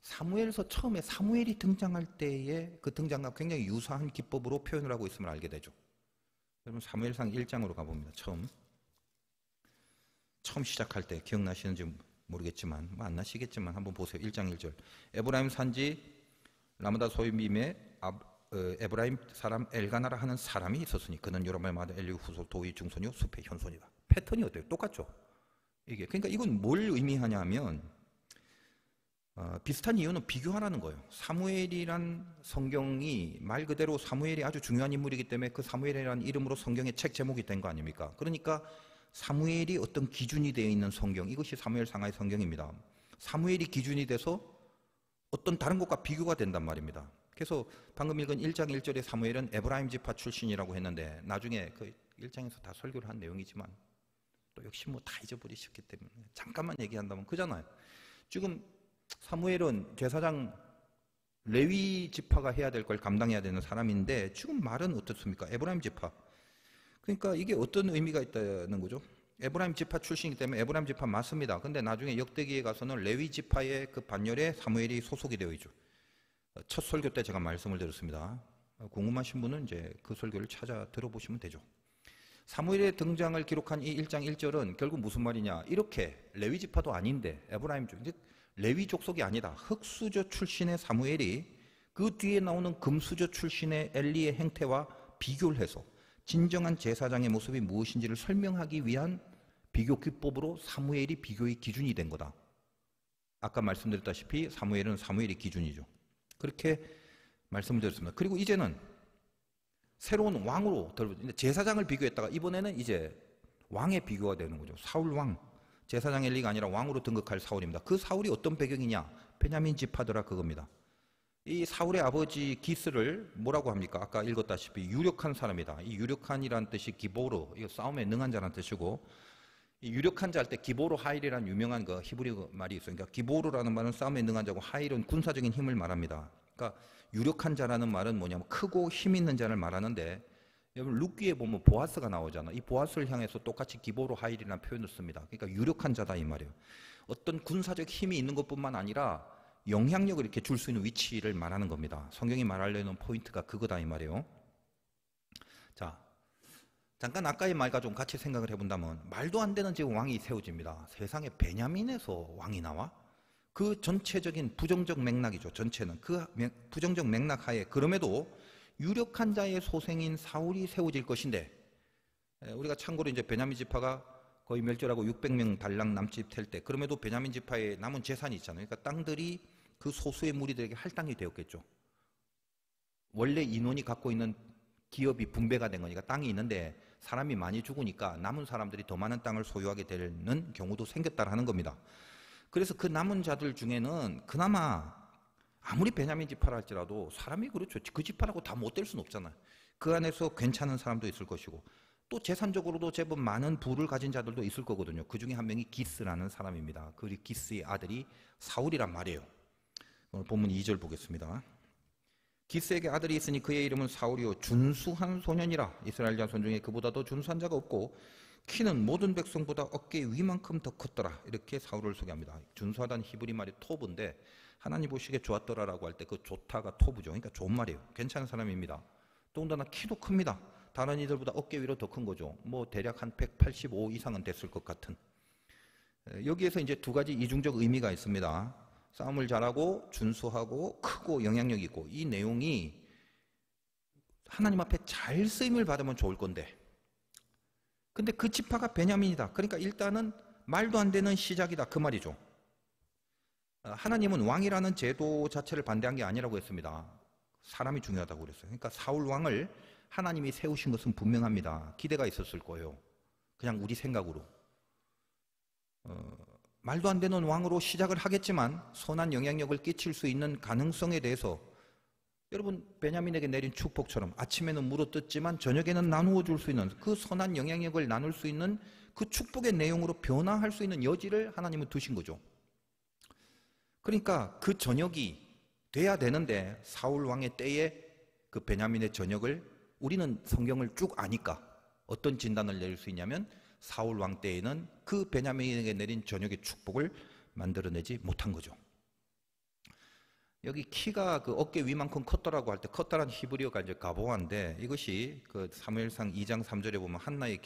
사무엘서 처음에 사무엘이 등장할 때의 그 등장과 굉장히 유사한 기법으로 표현을 하고 있음을 알게 되죠. 여러분 사무엘상 1장으로 가봅니다. 처음 시작할 때 기억나시는지 모르겠지만 안 나시겠지만 한번 보세요. 1장 1절 에브라임 산지 라마다 소임임에 에브라임 사람 엘가나라 하는 사람이 있었으니 그는 요람말마다 엘리후 후손 도의 중손이요 숲의 현손이다. 패턴이 어때요? 똑같죠? 이게 그러니까 이건 뭘 의미하냐면 비슷한 이유는 비교하라는 거예요. 사무엘이란 성경이 말 그대로 사무엘이 아주 중요한 인물이기 때문에 그 사무엘이라는 이름으로 성경의 책 제목이 된 거 아닙니까? 그러니까 사무엘이 어떤 기준이 되어 있는 성경, 이것이 사무엘상하의 성경입니다. 사무엘이 기준이 돼서 어떤 다른 것과 비교가 된단 말입니다. 그래서 방금 읽은 1장 1절의 사무엘은 에브라임 지파 출신이라고 했는데 나중에 그 1장에서 다 설교를 한 내용이지만 또 역시 뭐 다 잊어버리셨기 때문에 잠깐만 얘기한다면 그잖아요. 지금 사무엘은 제사장 레위 지파가 해야 될 걸 감당해야 되는 사람인데 지금 말은 어떻습니까? 에브라임 지파. 그러니까 이게 어떤 의미가 있다는 거죠? 에브라임 지파 출신이기 때문에 에브라임 지파 맞습니다. 근데 나중에 역대기에 가서는 레위 지파의 그 반열에 사무엘이 소속이 되어 있죠. 첫 설교 때 제가 말씀을 드렸습니다. 궁금하신 분은 이제 그 설교를 찾아 들어보시면 되죠. 사무엘의 등장을 기록한 이 1장 1절은 결국 무슨 말이냐? 이렇게 레위 지파도 아닌데 에브라임 족, 레위 족속이 아니다. 흙수저 출신의 사무엘이 그 뒤에 나오는 금수저 출신의 엘리의 행태와 비교를 해서 진정한 제사장의 모습이 무엇인지를 설명하기 위한 비교 기법으로 사무엘이 비교의 기준이 된 거다. 아까 말씀드렸다시피 사무엘은 사무엘이 기준이죠. 그렇게 말씀을 드렸습니다. 그리고 이제는 새로운 왕으로 제사장을 비교했다가 이번에는 이제 왕의 비교가 되는 거죠. 사울 왕. 제사장 엘리가 아니라 왕으로 등극할 사울입니다. 그 사울이 어떤 배경이냐? 베냐민 지파더라 그겁니다. 이 사울의 아버지 기스를 뭐라고 합니까? 아까 읽었다시피 유력한 사람이다. 이 유력한이라는 뜻이 기보로, 이거 싸움에 능한 자라는 뜻이고, 이 유력한 자 할 때 기보로 하일이라는 유명한 그 히브리 말이 있어요. 그러니까 기보로라는 말은 싸움에 능한 자고 하일은 군사적인 힘을 말합니다. 그러니까 유력한 자라는 말은 뭐냐면 크고 힘 있는 자를 말하는데, 여러분 룻기에 보면 보아스가 나오잖아. 이 보아스를 향해서 똑같이 기보로 하일이라는 표현을 씁니다. 그러니까 유력한 자다 이 말이에요. 어떤 군사적 힘이 있는 것뿐만 아니라 영향력을 이렇게 줄 수 있는 위치를 말하는 겁니다. 성경이 말하려는 포인트가 그거다 이 말이에요. 자, 잠깐 아까의 말과 좀 같이 생각을 해본다면 말도 안 되는 지금 왕이 세워집니다. 세상에 베냐민에서 왕이 나와? 그 전체적인 부정적 맥락이죠. 전체는 그 부정적 맥락 하에 그럼에도 유력한 자의 소생인 사울이 세워질 것인데, 우리가 참고로 이제 베냐민 지파가 거의 멸절하고 600명 달랑 남짓할 때 그럼에도 베냐민 지파에 남은 재산이 있잖아요. 그러니까 땅들이 그 소수의 무리들에게 할당이 되었겠죠. 원래 인원이 갖고 있는 기업이 분배가 된 거니까 땅이 있는데 사람이 많이 죽으니까 남은 사람들이 더 많은 땅을 소유하게 되는 경우도 생겼다라는 겁니다. 그래서 그 남은 자들 중에는 그나마 아무리 베냐민 지파라 할지라도 사람이 그렇죠. 그 지파라고 다 못 될 수는 없잖아요. 그 안에서 괜찮은 사람도 있을 것이고 또 재산적으로도 제법 많은 부를 가진 자들도 있을 거거든요. 그 중에 한 명이 기스라는 사람입니다. 그 기스의 아들이 사울이란 말이에요. 오늘 본문 2절 보겠습니다. 기스에게 아들이 있으니 그의 이름은 사울이요 준수한 소년이라. 이스라엘 자손 중에 그보다 더 준수한 자가 없고 키는 모든 백성보다 어깨 위만큼 더 컸더라. 이렇게 사울을 소개합니다. 준수하다는 히브리 말이 토브인데 하나님 보시기에 좋았더라라고 할 때 그 좋다가 토브죠. 그러니까 좋은 말이에요. 괜찮은 사람입니다. 더군다나 키도 큽니다. 다른 이들보다 어깨 위로 더 큰 거죠. 뭐 대략 한 185 이상은 됐을 것 같은. 여기에서 이제 두 가지 이중적 의미가 있습니다. 싸움을 잘하고 준수하고 크고 영향력 있고, 이 내용이 하나님 앞에 잘 쓰임을 받으면 좋을 건데, 근데 그 지파가 베냐민이다. 그러니까 일단은 말도 안 되는 시작이다, 그 말이죠. 하나님은 왕이라는 제도 자체를 반대한 게 아니라고 했습니다. 사람이 중요하다고 그랬어요. 그러니까 사울 왕을 하나님이 세우신 것은 분명합니다. 기대가 있었을 거예요. 그냥 우리 생각으로. 말도 안 되는 왕으로 시작을 하겠지만 선한 영향력을 끼칠 수 있는 가능성에 대해서, 여러분 베냐민에게 내린 축복처럼 아침에는 물어뜯지만 저녁에는 나누어 줄 수 있는 그 선한 영향력을 나눌 수 있는 그 축복의 내용으로 변화할 수 있는 여지를 하나님은 두신 거죠. 그러니까 그 저녁이 돼야 되는데 사울 왕의 때에 그 베냐민의 저녁을, 우리는 성경을 쭉 아니까 어떤 진단을 내릴 수 있냐면 사울 왕 때에는 그 베냐민에게 내린 저녁의 축복을 만들어내지 못한 거죠. 여기 키가 그 어깨 위만큼 컸더라고 할 때 컸다란 히브리어가 이제 가보아인데, 이것이 그 사무엘상 2장 3절에 보면 한나의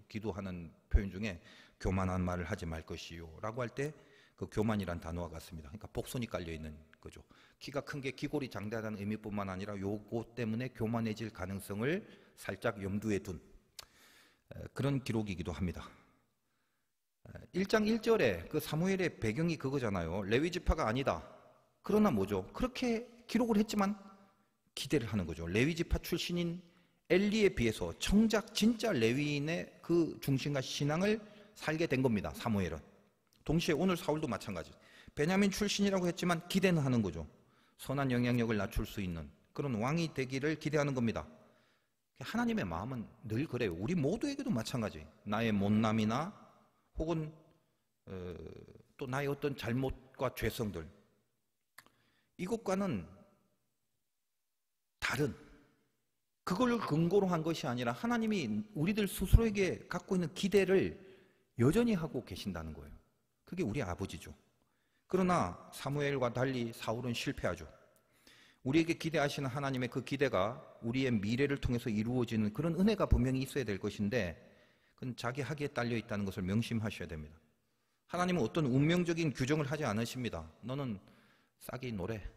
기도하는 표현 중에 교만한 말을 하지 말 것이요 라고 할 때 그 교만이란 단어가 같습니다. 그러니까 복선이 깔려 있는 거죠. 키가 큰 게 기골이 장대하다는 의미뿐만 아니라 요거 때문에 교만해질 가능성을 살짝 염두에 둔 그런 기록이기도 합니다. 1장 1절에 그 사무엘의 배경이 그거잖아요. 레위 지파가 아니다. 그러나 뭐죠? 그렇게 기록을 했지만 기대를 하는 거죠. 레위 지파 출신인 엘리에 비해서 정작 진짜 레위인의 그 중심과 신앙을 살게 된 겁니다. 사무엘은. 동시에 오늘 사울도 마찬가지. 베냐민 출신이라고 했지만 기대는 하는 거죠. 선한 영향력을 낮출 수 있는 그런 왕이 되기를 기대하는 겁니다. 하나님의 마음은 늘 그래요. 우리 모두에게도 마찬가지. 나의 못남이나 혹은 또 나의 어떤 잘못과 죄성들, 이것과는 다른, 그걸 근거로 한 것이 아니라 하나님이 우리들 스스로에게 갖고 있는 기대를 여전히 하고 계신다는 거예요. 그게 우리 아버지죠. 그러나 사무엘과 달리 사울은 실패하죠. 우리에게 기대하시는 하나님의 그 기대가 우리의 미래를 통해서 이루어지는 그런 은혜가 분명히 있어야 될 것인데, 그건 자기 학위에 딸려 있다는 것을 명심하셔야 됩니다. 하나님은 어떤 운명적인 규정을 하지 않으십니다. 너는 싹이 노래,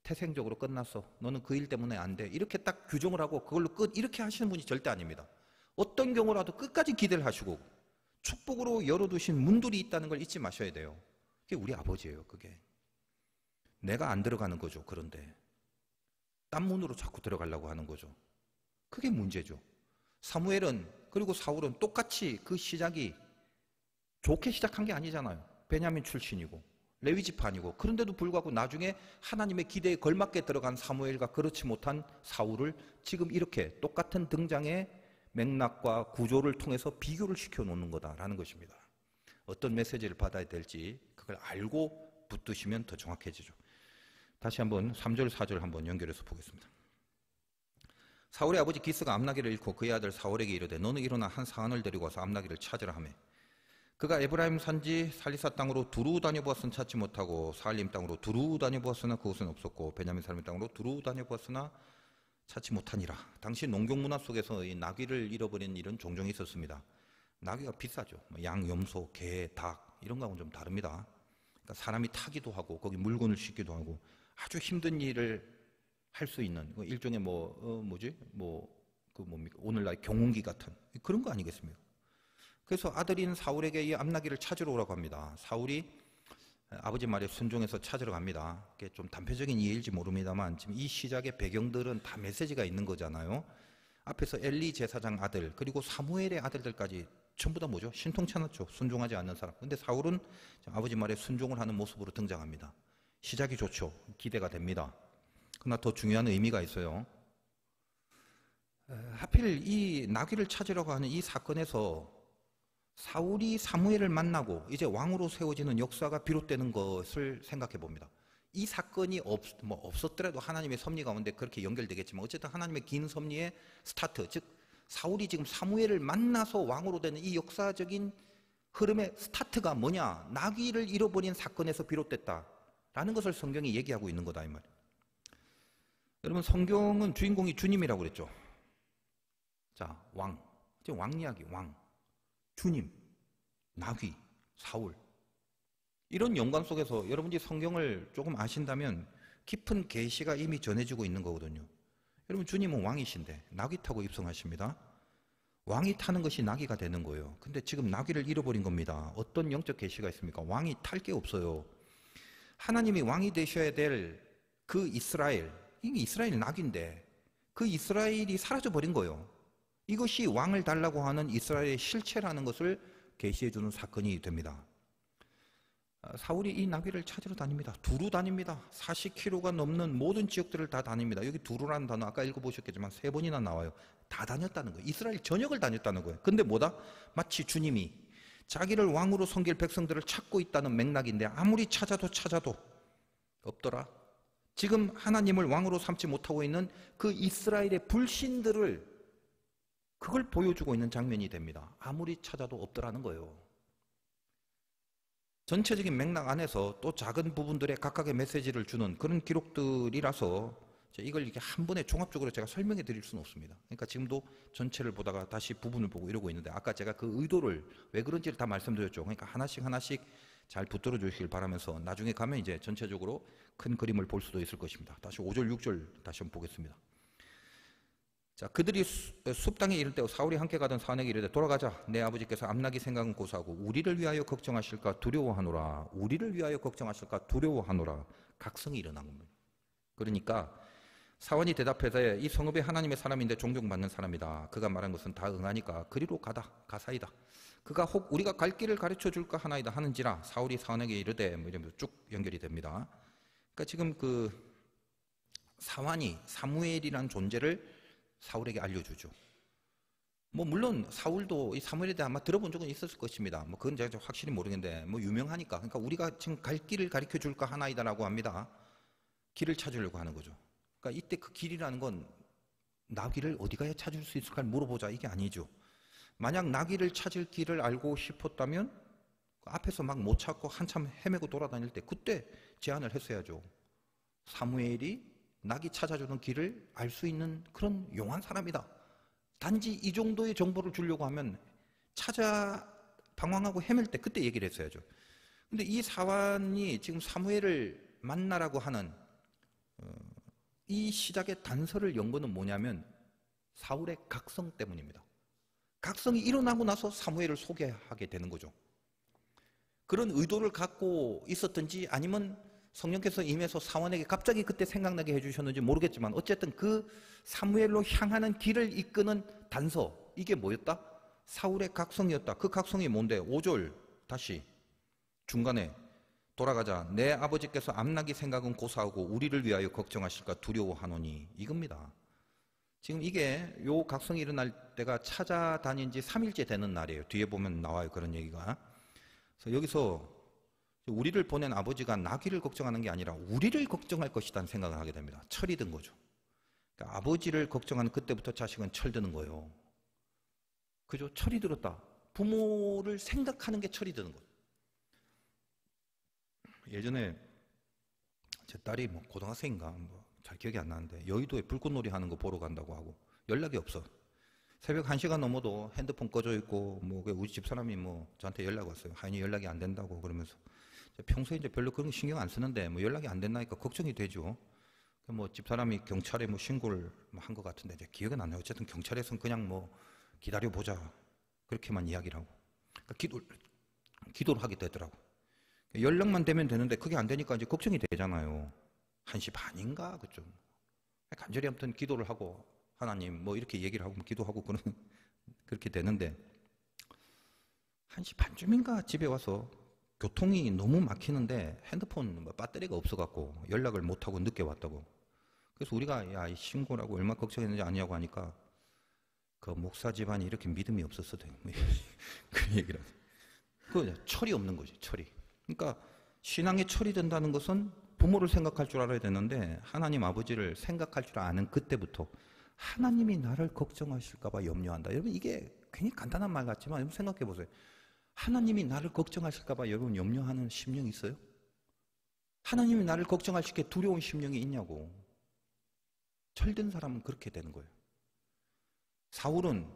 태생적으로 끝났어. 너는 그 일 때문에 안 돼. 이렇게 딱 규정을 하고 그걸로 끝, 이렇게 하시는 분이 절대 아닙니다. 어떤 경우라도 끝까지 기대를 하시고 축복으로 열어두신 문들이 있다는 걸 잊지 마셔야 돼요. 그게 우리 아버지예요. 그게 내가 안 들어가는 거죠. 그런데 딴 문으로 자꾸 들어가려고 하는 거죠. 그게 문제죠. 사무엘은 그리고 사울은 똑같이 그 시작이 좋게 시작한 게 아니잖아요. 베냐민 출신이고 레위 지파니고. 그런데도 불구하고 나중에 하나님의 기대에 걸맞게 들어간 사무엘과 그렇지 못한 사울을 지금 이렇게 똑같은 등장의 맥락과 구조를 통해서 비교를 시켜놓는 거다라는 것입니다. 어떤 메시지를 받아야 될지 그걸 알고 붙드시면 더 정확해지죠. 다시 한번 3절 4절 한번 연결해서 보겠습니다. 사울의 아버지 기스가 암나기를 잃고 그의 아들 사울에게 이르되 너는 일어나 한 사안을 데리고 와서 암나기를 찾으라 하매, 그가 에브라임 산지 살리사 땅으로 두루 다녀보았으나 찾지 못하고 사알림 땅으로 두루 다녀보았으나 그곳은 없었고 베냐민 사람의 땅으로 두루 다녀보았으나 찾지 못하니라. 당시 농경 문화 속에서 이 나귀를 잃어버린 일은 종종 있었습니다. 나귀가 비싸죠. 양, 염소, 개, 닭 이런 거하고는 좀 다릅니다. 그러니까 사람이 타기도 하고 거기 물건을 싣기도 하고 아주 힘든 일을 할 수 있는 일종의 오늘날 경운기 같은 그런 거 아니겠습니까? 그래서 아들인 사울에게 이 암나귀를 찾으러 오라고 합니다. 사울이 아버지 말에 순종해서 찾으러 갑니다. 그게 좀 단편적인 이해일지 모릅니다만 지금 이 시작의 배경들은 다 메시지가 있는 거잖아요. 앞에서 엘리 제사장 아들 그리고 사무엘의 아들들까지 전부 다 뭐죠? 신통찮았죠. 순종하지 않는 사람. 근데 사울은 아버지 말에 순종을 하는 모습으로 등장합니다. 시작이 좋죠. 기대가 됩니다. 그러나 더 중요한 의미가 있어요. 하필 이 나귀를 찾으려고 하는 이 사건에서 사울이 사무엘을 만나고 이제 왕으로 세워지는 역사가 비롯되는 것을 생각해 봅니다. 이 사건이 없었더라도 하나님의 섭리 가운데 그렇게 연결되겠지만 어쨌든 하나님의 긴 섭리의 스타트, 즉 사울이 지금 사무엘을 만나서 왕으로 되는 이 역사적인 흐름의 스타트가 뭐냐? 나귀를 잃어버린 사건에서 비롯됐다라는 것을 성경이 얘기하고 있는 거다 이 말이에요. 여러분, 성경은 주인공이 주님이라고 그랬죠. 자, 왕 이야기, 왕, 주님, 나귀, 사울. 이런 연관 속에서 여러분이 성경을 조금 아신다면 깊은 계시가 이미 전해지고 있는 거거든요. 여러분, 주님은 왕이신데 나귀 타고 입성하십니다. 왕이 타는 것이 나귀가 되는 거예요. 근데 지금 나귀를 잃어버린 겁니다. 어떤 영적 계시가 있습니까? 왕이 탈 게 없어요. 하나님이 왕이 되셔야 될 그 이스라엘, 이게 이스라엘 나귀인데 그 이스라엘이 사라져 버린 거예요. 이것이 왕을 달라고 하는 이스라엘의 실체라는 것을 계시해 주는 사건이 됩니다. 사울이 이 나귀를 찾으러 다닙니다. 두루 다닙니다. 40km가 넘는 모든 지역들을 다 다닙니다. 여기 두루라는 단어 아까 읽어보셨겠지만 3번이나 나와요. 다 다녔다는 거예요. 이스라엘 전역을 다녔다는 거예요. 근데 뭐다? 마치 주님이 자기를 왕으로 섬길 백성들을 찾고 있다는 맥락인데 아무리 찾아도 없더라. 지금 하나님을 왕으로 삼지 못하고 있는 그 이스라엘의 불신들을 그걸 보여주고 있는 장면이 됩니다. 아무리 찾아도 없더라는 거예요. 전체적인 맥락 안에서 또 작은 부분들의 각각의 메시지를 주는 그런 기록들이라서 이걸 이렇게 한 번에 종합적으로 제가 설명해 드릴 수는 없습니다. 그러니까 지금도 전체를 보다가 다시 부분을 보고 이러고 있는데 아까 제가 그 의도를 왜 그런지를 다 말씀드렸죠. 그러니까 하나씩 잘 붙들어 주시길 바라면서 나중에 가면 이제 전체적으로 큰 그림을 볼 수도 있을 것입니다. 다시 5절, 6절 다시 한번 보겠습니다. 자, 그들이 숲 땅에 이를 때 사울이 함께 가던 사원에게 이르되 돌아가자. 내 아버지께서 암나기 생각은 고사하고 우리를 위하여 걱정하실까 두려워하노라. 우리를 위하여 걱정하실까 두려워하노라. 각성이 일어난 겁니다. 그러니까 사원이 대답해서 이 성읍의 하나님의 사람인데 존경받는 사람이다. 그가 말한 것은 다 응하니까 그리로 가사이다. 그가 혹 우리가 갈 길을 가르쳐 줄까 하나이다 하는지라. 사울이 사원에게 이르되 뭐 이러면서 쭉 연결이 됩니다. 그러니까 지금 그 사환이 사무엘이란 존재를 사울에게 알려주죠. 뭐 물론 사울도 이 사무엘에 대해 아마 들어본 적은 있었을 것입니다. 뭐 그건 제가 확실히 모르겠는데 뭐 유명하니까. 그러니까 우리가 지금 갈 길을 가르쳐 줄까 하나이다라고 합니다. 길을 찾으려고 하는 거죠. 그러니까 이때 그 길이라는 건 나귀를 어디 가야 찾을 수 있을까 물어보자 이게 아니죠. 만약 나귀를 찾을 길을 알고 싶었다면 앞에서 막 못 찾고 한참 헤매고 돌아다닐 때 그때 제안을 했어야죠. 사무엘이 나귀 찾아주는 길을 알 수 있는 그런 용한 사람이다. 단지 이 정도의 정보를 주려고 하면 찾아 방황하고 헤맬 때 그때 얘기를 했어야죠. 근데 이 사환이 지금 사무엘을 만나라고 하는 이 시작의 단서를 연 거는 뭐냐면 사울의 각성 때문입니다. 각성이 일어나고 나서 사무엘을 소개하게 되는 거죠. 그런 의도를 갖고 있었든지 아니면 성령께서 임해서 사원에게 갑자기 그때 생각나게 해주셨는지 모르겠지만 어쨌든 그 사무엘로 향하는 길을 이끄는 단서 이게 뭐였다? 사울의 각성이었다. 그 각성이 뭔데? 5절 다시 중간에 돌아가자. 내 아버지께서 암나기 생각은 고사하고 우리를 위하여 걱정하실까 두려워하노니 이겁니다. 지금 이게 요 각성이 일어날 때가 찾아다닌 지 3일째 되는 날이에요. 뒤에 보면 나와요. 그런 얘기가. 그래서 여기서 우리를 보낸 아버지가 나귀를 걱정하는 게 아니라 우리를 걱정할 것이라는 생각을 하게 됩니다. 철이 든 거죠. 그러니까 아버지를 걱정하는 그때부터 자식은 철드는 거예요. 그죠? 철이 들었다. 부모를 생각하는 게 철이 드는 거예요. 예전에 제 딸이 뭐 고등학생인가 잘 기억이 안 나는데 여의도에 불꽃놀이 하는 거 보러 간다고 하고 연락이 없어. 새벽 1시간 넘어도 핸드폰 꺼져 있고 뭐 우리 집사람이 뭐 저한테 연락 왔어요. 하인이 연락이 안 된다고 그러면서 평소에 이제 별로 그런 거 신경 안 쓰는데 뭐 연락이 안 된다니까 걱정이 되죠. 뭐 집사람이 경찰에 뭐 신고를 한 것 같은데 이제 기억은 안 나요. 어쨌든 경찰에서는 그냥 뭐 기다려 보자 그렇게만 이야기를 하고 그러니까 기도를 하게 되더라고. 연락만 되면 되는데 그게 안 되니까 이제 걱정이 되잖아요. 1시 반인가 그쯤 간절히 아무튼 기도를 하고 하나님 뭐 이렇게 얘기를 하고 기도하고 그렇게 되는데 1시 반쯤인가 집에 와서 교통이 너무 막히는데 핸드폰 배터리가 없어갖고 연락을 못하고 늦게 왔다고. 그래서 우리가 야, 이 신고라고 얼마 걱정했는지 아니냐고 하니까 그 목사 집안이 이렇게 믿음이 없었어. 그 얘기를. 그 철이 없는 거지, 철이. 그러니까 신앙의 철이 된다는 것은 부모를 생각할 줄 알아야 되는데 하나님 아버지를 생각할 줄 아는 그때부터 하나님이 나를 걱정하실까 봐 염려한다. 여러분 이게 괜히 간단한 말 같지만 여러분 생각해 보세요. 하나님이 나를 걱정하실까 봐 여러분 염려하는 심령이 있어요? 하나님이 나를 걱정하실게 두려운 심령이 있냐고. 철든 사람은 그렇게 되는 거예요. 사울은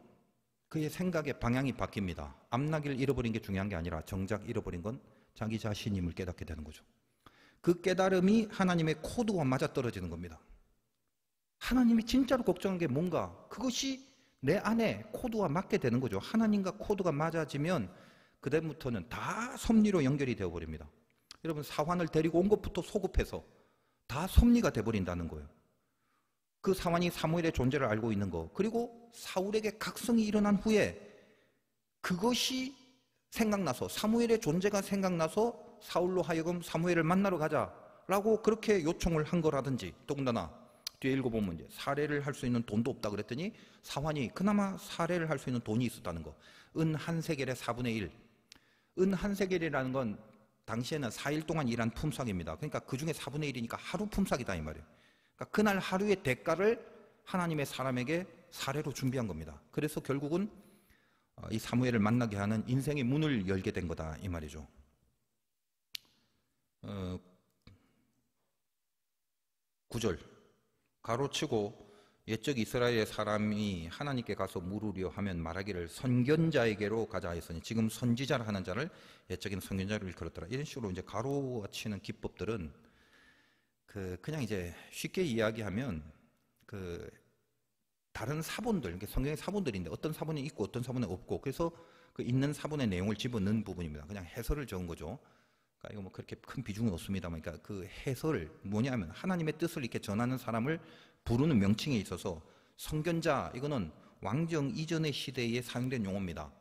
그의 생각의 방향이 바뀝니다. 앞나기를 잃어버린 게 중요한 게 아니라 정작 잃어버린 건 자기 자신임을 깨닫게 되는 거죠. 그 깨달음이 하나님의 코드와 맞아떨어지는 겁니다. 하나님이 진짜로 걱정한 게 뭔가 그것이 내 안에 코드와 맞게 되는 거죠. 하나님과 코드가 맞아지면 그다음부터는 다 섭리로 연결이 되어버립니다. 여러분 사환을 데리고 온 것부터 소급해서 다 섭리가 돼버린다는 거예요. 그 사환이 사무엘의 존재를 알고 있는 거, 그리고 사울에게 각성이 일어난 후에 그것이 생각나서 사무엘의 존재가 생각나서 사울로 하여금 사무엘을 만나러 가자라고 그렇게 요청을 한 거라든지, 더군다나 뒤에 읽어보면 이제 살해를 할 수 있는 돈도 없다 그랬더니 사환이 그나마 살해를 할 수 있는 돈이 있었다는 거. 은 한 세겔의 4분의 1. 은 한 세겔이라는 건 당시에는 4일 동안 일한 품삯입니다. 그러니까 그 중에 4분의 1이니까 하루 품삯이다 이 말이에요. 그러니까 그날 하루의 대가를 하나님의 사람에게 사례로 준비한 겁니다. 그래서 결국은 이 사무엘을 만나게 하는 인생의 문을 열게 된 거다 이 말이죠. 9절 가로치고 옛적 이스라엘의 사람이 하나님께 가서 물으려 하면 말하기를 선견자에게로 가자 했으니 지금 선지자를 하는 자를 옛적인 선견자를 일컬었더라. 이런 식으로 이제 가로와 치는 기법들은 그냥 이제 쉽게 이야기하면 다른 사본들, 성경의 사본들인데 어떤 사본이 있고 어떤 사본이 없고, 그래서 그 있는 사본의 내용을 집어넣은 부분입니다. 그냥 해설을 적은 거죠. 그러니까 이거 뭐 그렇게 큰 비중은 없습니다만, 그러니까 그 해설 뭐냐면 하나님의 뜻을 이렇게 전하는 사람을 부르는 명칭에 있어서 선견자, 이거는 왕정 이전의 시대에 사용된 용어입니다.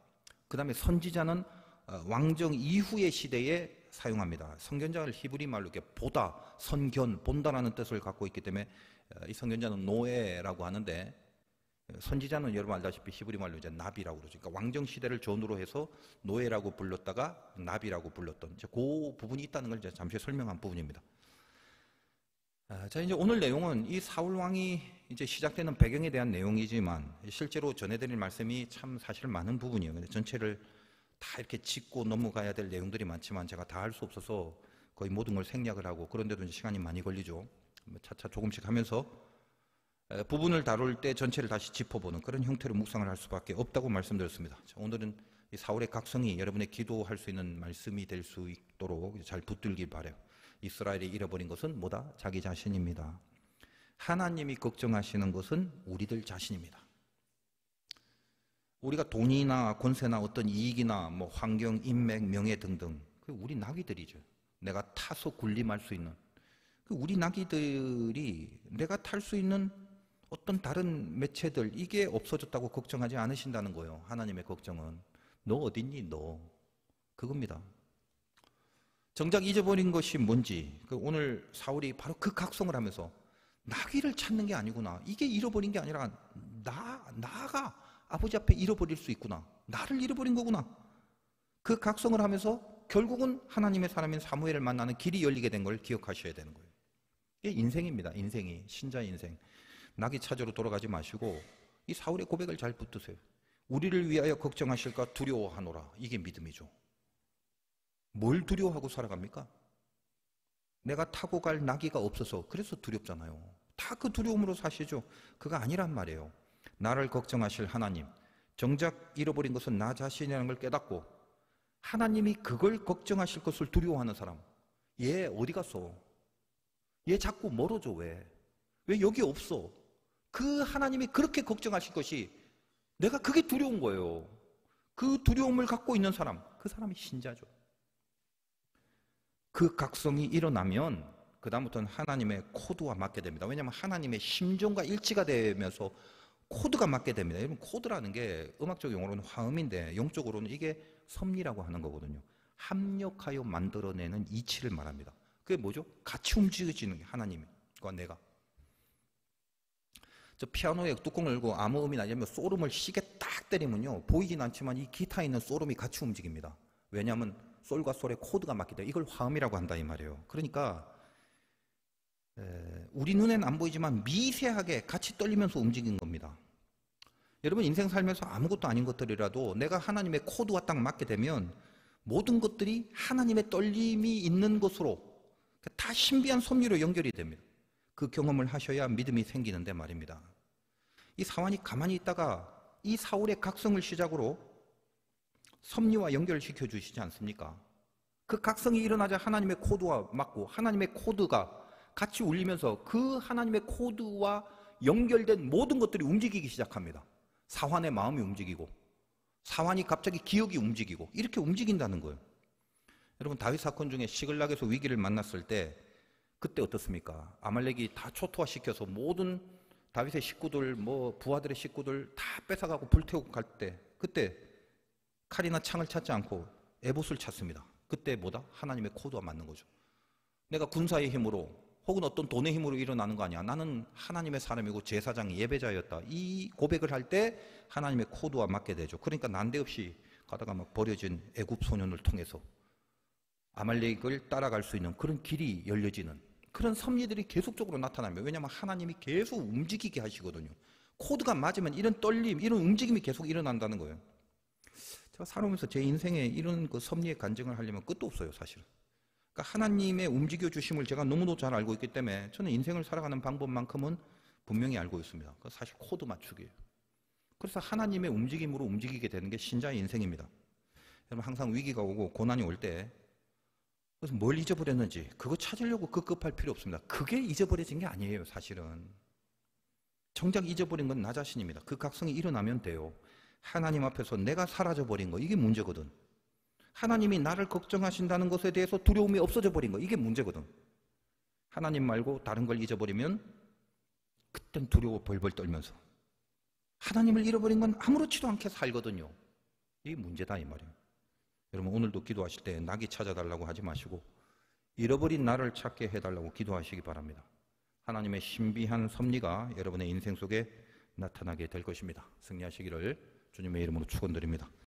그 다음에 선지자는 왕정 이후의 시대에 사용합니다. 선견자를 히브리 말로 이렇게 보다, 선견, 본다라는 뜻을 갖고 있기 때문에 이 선견자는 노예라고 하는데, 선지자는 여러분 알다시피 히브리 말로 이제 나비라고 그러죠. 그러니까 왕정 시대를 전후로 해서 노예라고 불렀다가 나비라고 불렀던 이제 그 부분이 있다는 걸 이제 잠시 설명한 부분입니다. 자, 이제 오늘 내용은 이 사울 왕이 이제 시작되는 배경에 대한 내용이지만 실제로 전해드릴 말씀이 참 사실 많은 부분이에요. 근데 전체를 다 이렇게 짚고 넘어가야 될 내용들이 많지만 제가 다 할 수 없어서 거의 모든 걸 생략을 하고, 그런데도 이제 시간이 많이 걸리죠. 차차 조금씩 하면서 부분을 다룰 때 전체를 다시 짚어보는 그런 형태로 묵상을 할 수밖에 없다고 말씀드렸습니다. 자, 오늘은 이 사울의 각성이 여러분의 기도할 수 있는 말씀이 될 수 있도록 잘 붙들길 바라요. 이스라엘이 잃어버린 것은 뭐다? 자기 자신입니다. 하나님이 걱정하시는 것은 우리들 자신입니다. 우리가 돈이나 권세나 어떤 이익이나 뭐 환경, 인맥, 명예 등등, 우리 낙이들이죠. 내가 타서 군림할 수 있는 우리 낙이들이 내가 탈 수 있는 어떤 다른 매체들, 이게 없어졌다고 걱정하지 않으신다는 거예요. 하나님의 걱정은 너 어딨니? 너 그겁니다. 정작 잊어버린 것이 뭔지, 오늘 사울이 바로 그 각성을 하면서 나귀를 찾는 게 아니구나, 이게 잃어버린 게 아니라 나가 아버지 앞에 잃어버릴 수 있구나, 나를 잃어버린 거구나, 그 각성을 하면서 결국은 하나님의 사람인 사무엘을 만나는 길이 열리게 된 걸 기억하셔야 되는 거예요. 이게 인생입니다. 인생이, 신자의 인생. 나귀 찾으러 돌아가지 마시고 이 사울의 고백을 잘 붙드세요. 우리를 위하여 걱정하실까 두려워하노라. 이게 믿음이죠. 뭘 두려워하고 살아갑니까? 내가 타고 갈 나귀가 없어서 그래서 두렵잖아요. 다 그 두려움으로 사시죠. 그거 아니란 말이에요. 나를 걱정하실 하나님, 정작 잃어버린 것은 나 자신이라는 걸 깨닫고 하나님이 그걸 걱정하실 것을 두려워하는 사람, 얘 어디 갔어? 얘 자꾸 멀어져. 왜 여기 없어? 그 하나님이 그렇게 걱정하실 것이 내가 그게 두려운 거예요. 그 두려움을 갖고 있는 사람, 그 사람이 신자죠. 그 각성이 일어나면 그 다음부터는 하나님의 코드와 맞게 됩니다. 왜냐하면 하나님의 심정과 일치가 되면서 코드가 맞게 됩니다. 여러분, 코드라는 게 음악적 용어로는 화음인데 영적으로는 이게 섭리라고 하는 거거든요. 합력하여 만들어내는 이치를 말합니다. 그게 뭐죠? 같이 움직여지는 게 하나님과 내가. 저 피아노에 뚜껑을 열고 아무 음이나 아니면 소름을 시계 딱 때리면요, 보이진 않지만 이 기타에 있는 소름이 같이 움직입니다. 왜냐하면 솔과 솔의 코드가 맞기 때문에 이걸 화음이라고 한다 이 말이에요. 그러니까 우리 눈엔 안 보이지만 미세하게 같이 떨리면서 움직인 겁니다. 여러분 인생 살면서 아무것도 아닌 것들이라도 내가 하나님의 코드와 딱 맞게 되면 모든 것들이 하나님의 떨림이 있는 것으로 다 신비한 섭리로 연결이 됩니다. 그 경험을 하셔야 믿음이 생기는데 말입니다. 이 사환이 가만히 있다가 이 사울의 각성을 시작으로 섭리와 연결시켜 주시지 않습니까? 그 각성이 일어나자 하나님의 코드와 맞고 하나님의 코드가 같이 울리면서 그 하나님의 코드와 연결된 모든 것들이 움직이기 시작합니다. 사환의 마음이 움직이고 사환이 갑자기 기억이 움직이고 이렇게 움직인다는 거예요. 여러분 다윗 사건 중에 시글락에서 위기를 만났을 때 그때 어떻습니까? 아말렉이 다 초토화시켜서 모든 다윗의 식구들 부하들의 식구들 다 뺏어가고 불태우고 갈 때 그때 칼이나 창을 찾지 않고 에봇을 찾습니다. 그때 뭐다? 하나님의 코드와 맞는 거죠. 내가 군사의 힘으로 혹은 어떤 돈의 힘으로 일어나는 거 아니야. 나는 하나님의 사람이고 제사장이 예배자였다. 이 고백을 할 때 하나님의 코드와 맞게 되죠. 그러니까 난데없이 가다가 막 버려진 애굽 소년을 통해서 아말렉을 따라갈 수 있는 그런 길이 열려지는 그런 섭리들이 계속적으로 나타납니다. 왜냐하면 하나님이 계속 움직이게 하시거든요. 코드가 맞으면 이런 떨림, 이런 움직임이 계속 일어난다는 거예요. 제가 살아오면서 제 인생에 이런 그 섭리의 간증을 하려면 끝도 없어요, 사실은. 그러니까 하나님의 움직여 주심을 제가 너무도 잘 알고 있기 때문에 저는 인생을 살아가는 방법만큼은 분명히 알고 있습니다. 그 사실 코드 맞추기예요. 그래서 하나님의 움직임으로 움직이게 되는 게 신자의 인생입니다. 여러분 항상 위기가 오고 고난이 올 때 그래서 뭘 잊어버렸는지 그거 찾으려고 급급할 필요 없습니다. 그게 잊어버려진 게 아니에요, 사실은. 정작 잊어버린 건 나 자신입니다. 그 각성이 일어나면 돼요. 하나님 앞에서 내가 사라져버린 거, 이게 문제거든. 하나님이 나를 걱정하신다는 것에 대해서 두려움이 없어져 버린 거, 이게 문제거든. 하나님 말고 다른 걸 잊어버리면 그땐 두려워 벌벌 떨면서 하나님을 잃어버린 건 아무렇지도 않게 살거든요. 이게 문제다 이 말이에요. 여러분 오늘도 기도하실 때 낙이 찾아달라고 하지 마시고 잃어버린 나를 찾게 해달라고 기도하시기 바랍니다. 하나님의 신비한 섭리가 여러분의 인생 속에 나타나게 될 것입니다. 승리하시기를 주님의 이름으로 축원드립니다.